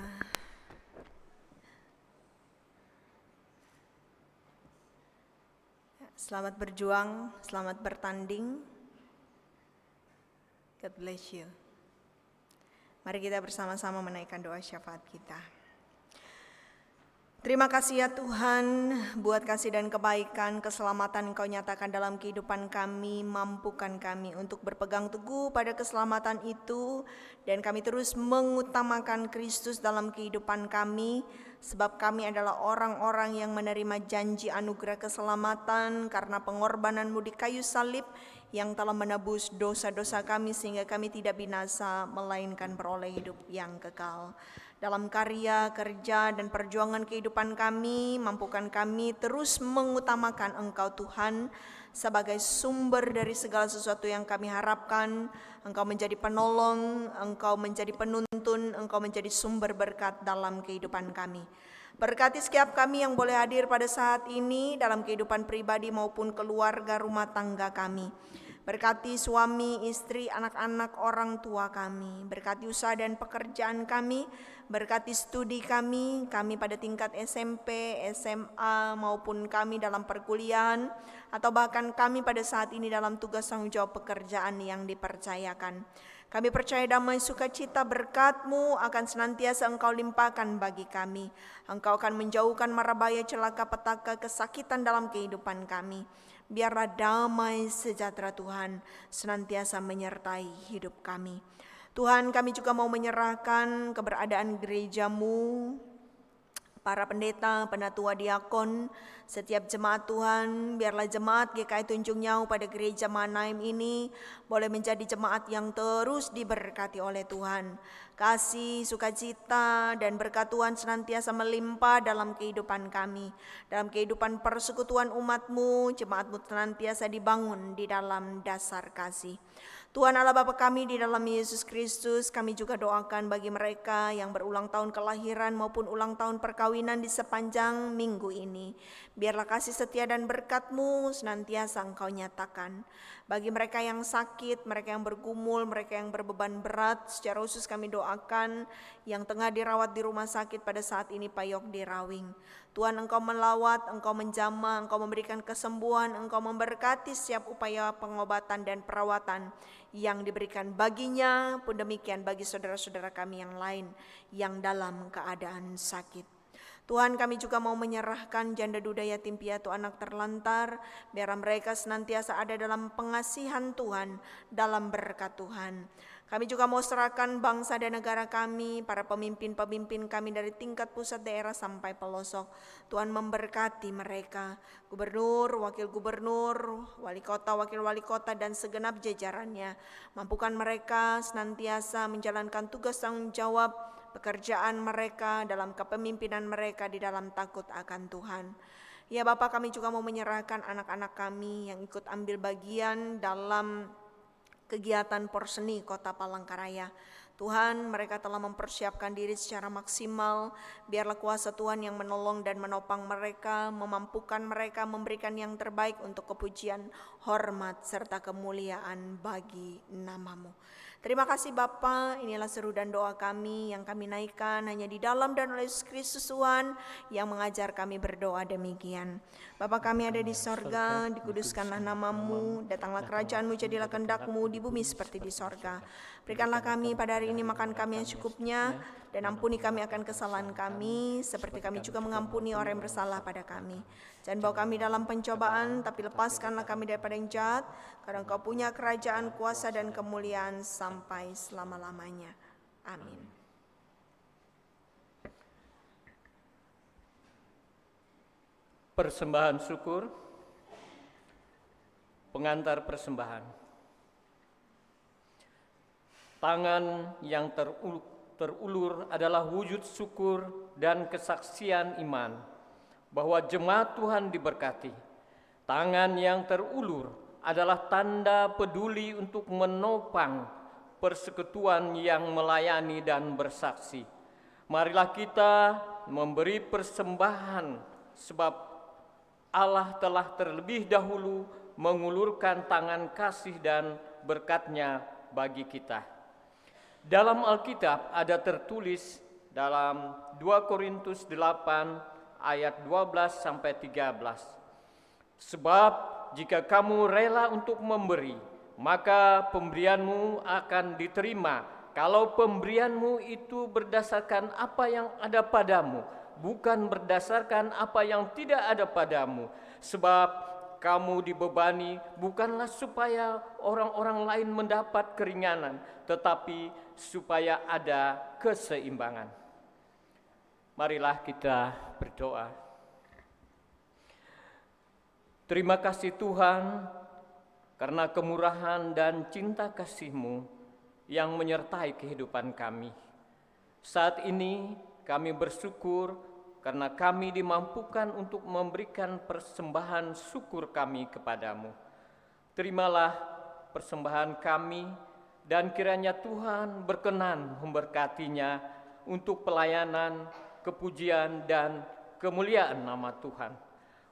selamat berjuang, selamat bertanding. God bless you. Mari kita bersama-sama menaikkan doa syafaat kita. Terima kasih ya Tuhan buat kasih dan kebaikan, keselamatan Engkau nyatakan dalam kehidupan kami. Mampukan kami untuk berpegang teguh pada keselamatan itu, dan kami terus mengutamakan Kristus dalam kehidupan kami, sebab kami adalah orang-orang yang menerima janji anugerah keselamatan karena pengorbanan-Mu di kayu salib yang telah menebus dosa-dosa kami sehingga kami tidak binasa melainkan beroleh hidup yang kekal. Dalam karya, kerja, dan perjuangan kehidupan kami, mampukan kami terus mengutamakan Engkau Tuhan sebagai sumber dari segala sesuatu yang kami harapkan. Engkau menjadi penolong, Engkau menjadi penuntun, Engkau menjadi sumber berkat dalam kehidupan kami. Berkati setiap kami yang boleh hadir pada saat ini dalam kehidupan pribadi maupun keluarga rumah tangga kami. Berkati suami, istri, anak-anak, orang tua kami. Berkati usaha dan pekerjaan kami. Berkati studi kami pada tingkat SMP, SMA, maupun kami dalam perkuliahan, atau bahkan kami pada saat ini dalam tugas tanggung jawab pekerjaan yang dipercayakan. Kami percaya damai sukacita berkat-Mu akan senantiasa Engkau limpahkan bagi kami. Engkau akan menjauhkan mara bahaya, celaka, petaka, kesakitan dalam kehidupan kami. Biarlah damai sejahtera Tuhan senantiasa menyertai hidup kami. Tuhan, kami juga mau menyerahkan keberadaan gereja-Mu para pendeta, penatua diakon, setiap jemaat Tuhan, biarlah jemaat GKI Tunjung Nyau pada gereja Manaim ini boleh menjadi jemaat yang terus diberkati oleh Tuhan. Kasih, sukacita, dan berkat Tuhan senantiasa melimpah dalam kehidupan kami. Dalam kehidupan persekutuan umat-Mu, jemaat-Mu senantiasa dibangun di dalam dasar kasih. Tuhan Allah Bapa kami di dalam Yesus Kristus, kami juga doakan bagi mereka yang berulang tahun kelahiran maupun ulang tahun perkawinan di sepanjang minggu ini. Biarlah kasih setia dan berkat-Mu senantiasa Engkau nyatakan. Bagi mereka yang sakit, mereka yang bergumul, mereka yang berbeban berat, secara khusus kami doakan yang tengah dirawat di rumah sakit pada saat ini Payok di Rawing. Tuhan, Engkau melawat, Engkau menjamah, Engkau memberikan kesembuhan, Engkau memberkati setiap upaya pengobatan dan perawatan yang diberikan baginya, pun demikian bagi saudara-saudara kami yang lain yang dalam keadaan sakit. Tuhan, kami juga mau menyerahkan janda duda yatim piatu anak terlantar, biar mereka senantiasa ada dalam pengasihan Tuhan, dalam berkat Tuhan. Kami juga mau serahkan bangsa dan negara kami, para pemimpin-pemimpin kami dari tingkat pusat, daerah sampai pelosok. Tuhan memberkati mereka, gubernur, wakil gubernur, wali kota, wakil wali kota, dan segenap jajarannya. Mampukan mereka senantiasa menjalankan tugas tanggung jawab pekerjaan mereka dalam kepemimpinan mereka di dalam takut akan Tuhan. Ya Bapak, kami juga mau menyerahkan anak-anak kami yang ikut ambil bagian dalam kegiatan Porseni Kota Palangkaraya. Tuhan, mereka telah mempersiapkan diri secara maksimal. Biarlah kuasa Tuhan yang menolong dan menopang mereka, memampukan mereka memberikan yang terbaik untuk kepujian, hormat, serta kemuliaan bagi nama-Mu. Terima kasih Bapa, inilah seru dan doa kami yang kami naikkan hanya di dalam dan oleh Yesus Kristus Tuhan yang mengajar kami berdoa demikian. Bapa kami ada di sorga, dikuduskanlah nama-Mu, datanglah kerajaan-Mu, jadilah kehendak-Mu di bumi seperti di sorga. Berikanlah kami pada hari ini makan kami yang cukupnya, dan ampuni kami akan kesalahan kami, seperti kami juga mengampuni orang yang bersalah pada kami. Jangan bawa kami dalam pencobaan, tapi lepaskanlah kami daripada yang jahat, karena Engkau punya kerajaan, kuasa, dan kemuliaan sampai selama-lamanya. Amin. Persembahan syukur, pengantar persembahan. Tangan yang terulur adalah wujud syukur dan kesaksian iman bahwa jemaat Tuhan diberkati. Tangan yang terulur adalah tanda peduli untuk menopang persekutuan yang melayani dan bersaksi. Marilah kita memberi persembahan sebab Allah telah terlebih dahulu mengulurkan tangan kasih dan berkat-Nya bagi kita. Dalam Alkitab ada tertulis dalam 2 Korintus 8 ayat 12 sampai 13. Sebab jika kamu rela untuk memberi, maka pemberianmu akan diterima. Kalau pemberianmu itu berdasarkan apa yang ada padamu, bukan berdasarkan apa yang tidak ada padamu. Sebab kamu dibebani bukanlah supaya orang-orang lain mendapat keringanan, tetapi supaya ada keseimbangan. Marilah kita berdoa. Terima kasih Tuhan, karena kemurahan dan cinta kasih-Mu yang menyertai kehidupan kami. Saat ini kami bersyukur karena kami dimampukan untuk memberikan persembahan syukur kami kepadamu. Terimalah persembahan kami, dan kiranya Tuhan berkenan memberkatinya untuk pelayanan, kepujian, dan kemuliaan nama Tuhan.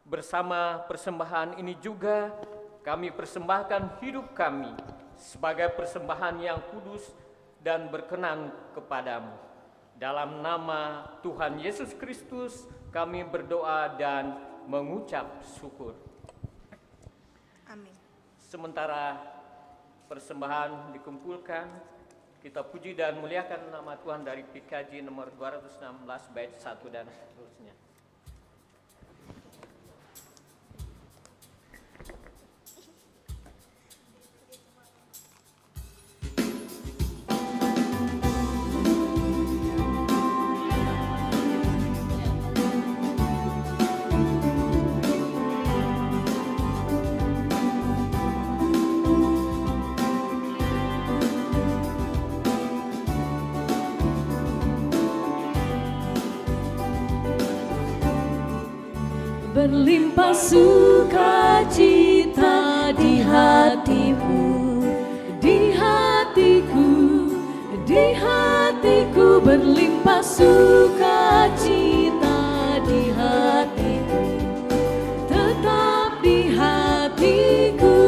Bersama persembahan ini juga kami persembahkan hidup kami sebagai persembahan yang kudus dan berkenan kepadamu. Dalam nama Tuhan Yesus Kristus kami berdoa dan mengucap syukur. Amin. Sementara persembahan dikumpulkan, kita puji dan muliakan nama Tuhan dari PKJ nomor 216 bait 1 dan seterusnya. berlimpah sukacita di hatiku, di hatiku, di hatiku berlimpah sukacita di hatiku, tetap di hatiku.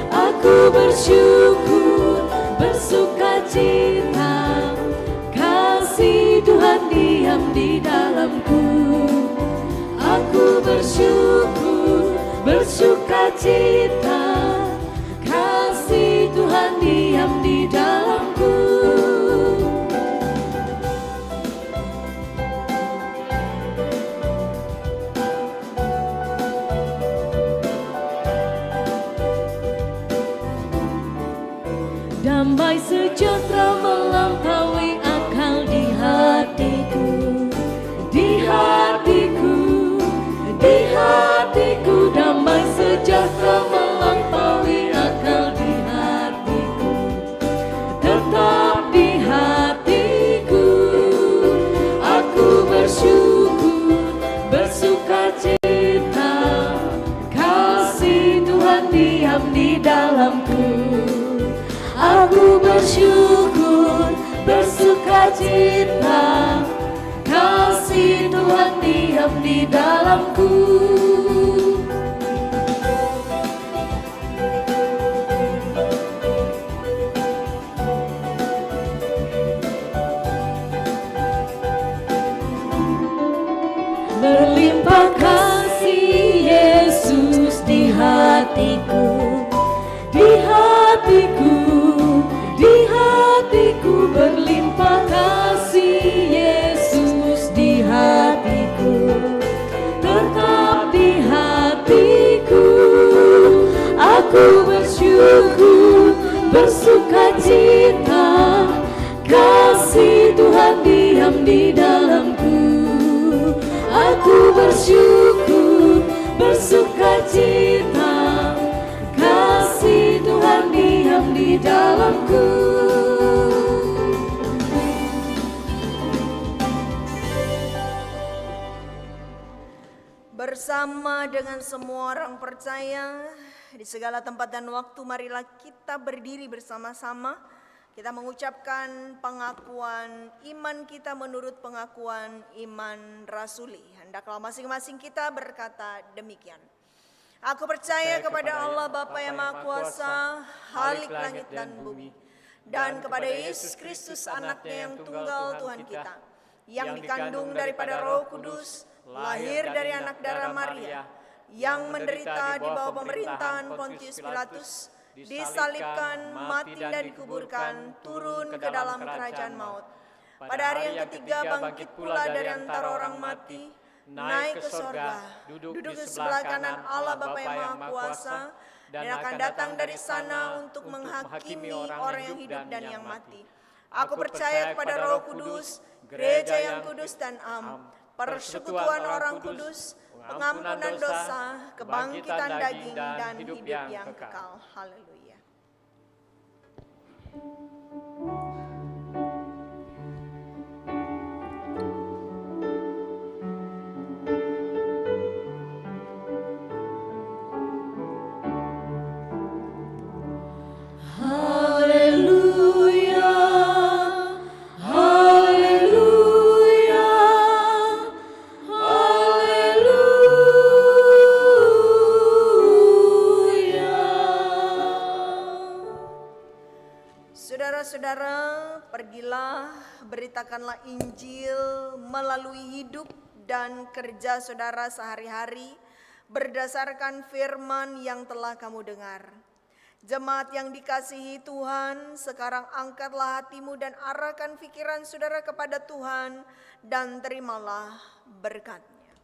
Aku bersyukur, bersukacita, kasih Tuhan diam di dalamku. Aku bersyukur, bersukacita, kasih Tuhan diam di dalamku. Damai sejahtera melampaui akal di hatiku, di hatiku, di hatiku. Damai sejahtera melampaui akal di hatiku, tetap di hatiku. Aku bersyukur, bersukacita, kasih Tuhan diam di dalamku. Aku bersyukur, bersukacita, kasih Tuhan diam di dalamku. Berlimpah kasih Yesus di hatiku, di hatiku, di hatiku. Berlimpah kasih Yesus di hatiku, tetap di hatiku. Aku bersyukur, bersukacita, kasih Tuhan diam di dalamku. Aku bersyukur, bersukacita, kasih Tuhan diam di dalamku. Bersama dengan semua orang percaya di segala tempat dan waktu, marilah kita berdiri bersama-sama. Kita mengucapkan pengakuan iman kita menurut pengakuan iman rasuli. Hendaklah masing-masing kita berkata demikian. Aku percaya kepada Allah Bapa yang Maha Kuasa, Khalik langit dan bumi, dan kepada Yesus Kristus anaknya yang tunggal Tuhan kita, yang dikandung daripada Roh Kudus, lahir dari anak darah Maria, yang menderita di bawah pemerintahan Pontius Pilatus, disalibkan, mati dan dikuburkan, turun ke dalam kerajaan maut. Pada hari yang ketiga bangkit pula dari antara orang mati, naik ke sorga, duduk di sebelah kanan Allah Bapa yang Maha Kuasa, dan akan datang dari sana untuk menghakimi orang yang hidup dan yang mati. Aku percaya kepada Roh Kudus, gereja yang kudus dan am, persekutuan orang kudus, pengampunan dosa, kebangkitan daging, dan hidup yang kekal. Haleluya. Saudara-saudara, pergilah, beritakanlah Injil melalui hidup dan kerja saudara sehari-hari berdasarkan firman yang telah kamu dengar. Jemaat yang dikasihi Tuhan, sekarang angkatlah hatimu dan arahkan pikiran saudara kepada Tuhan dan terimalah berkat-Nya.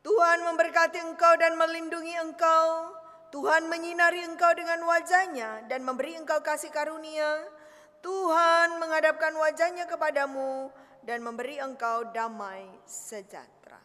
Tuhan memberkati engkau dan melindungi engkau. Tuhan menyinari engkau dengan wajah-Nya dan memberi engkau kasih karunia. Tuhan menghadapkan wajah-Nya kepadamu dan memberi engkau damai sejahtera.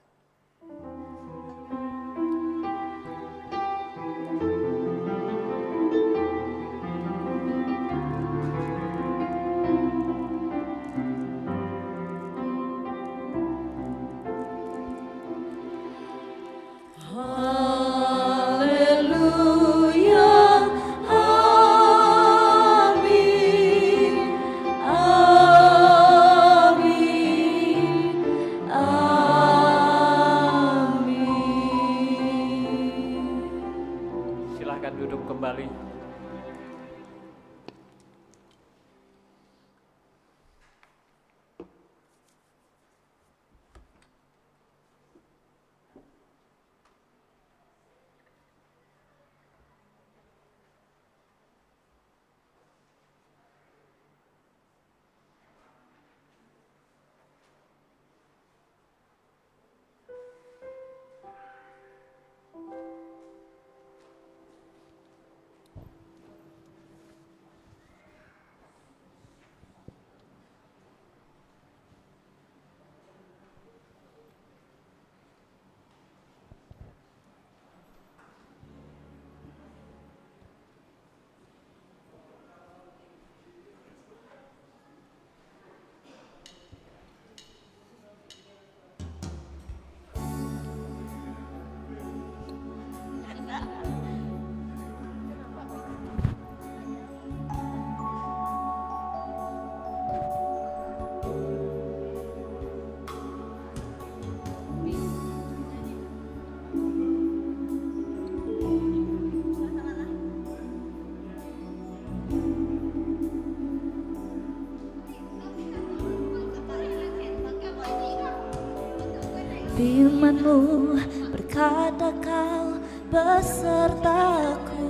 Firman-Mu berkata Kau besertaku,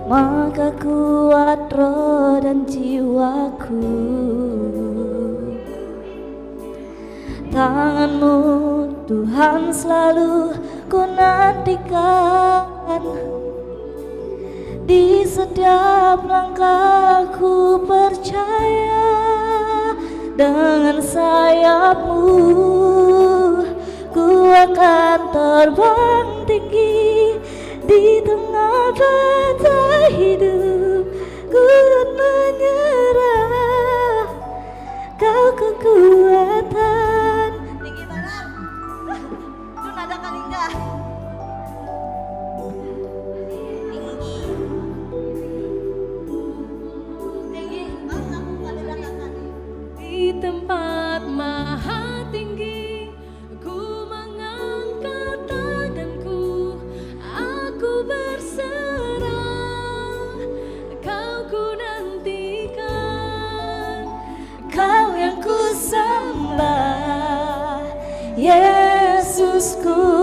maka kuat roh dan jiwaku. Tangan-Mu Tuhan selalu ku nantikan, di setiap langkahku percaya. Dengan sayap-Mu ku akan terbang tinggi, di tengah badai hidup ku akan menyerah. Kau kekuatan. Tinggi banget. Itu nada kali enggak? Tinggi. Tinggi. Aku pada belakang. Di tempat maha tinggi, ku mengangkat tanganku, aku berserah, Kau ku nantikan. Kau yang ku sembah, Yesusku.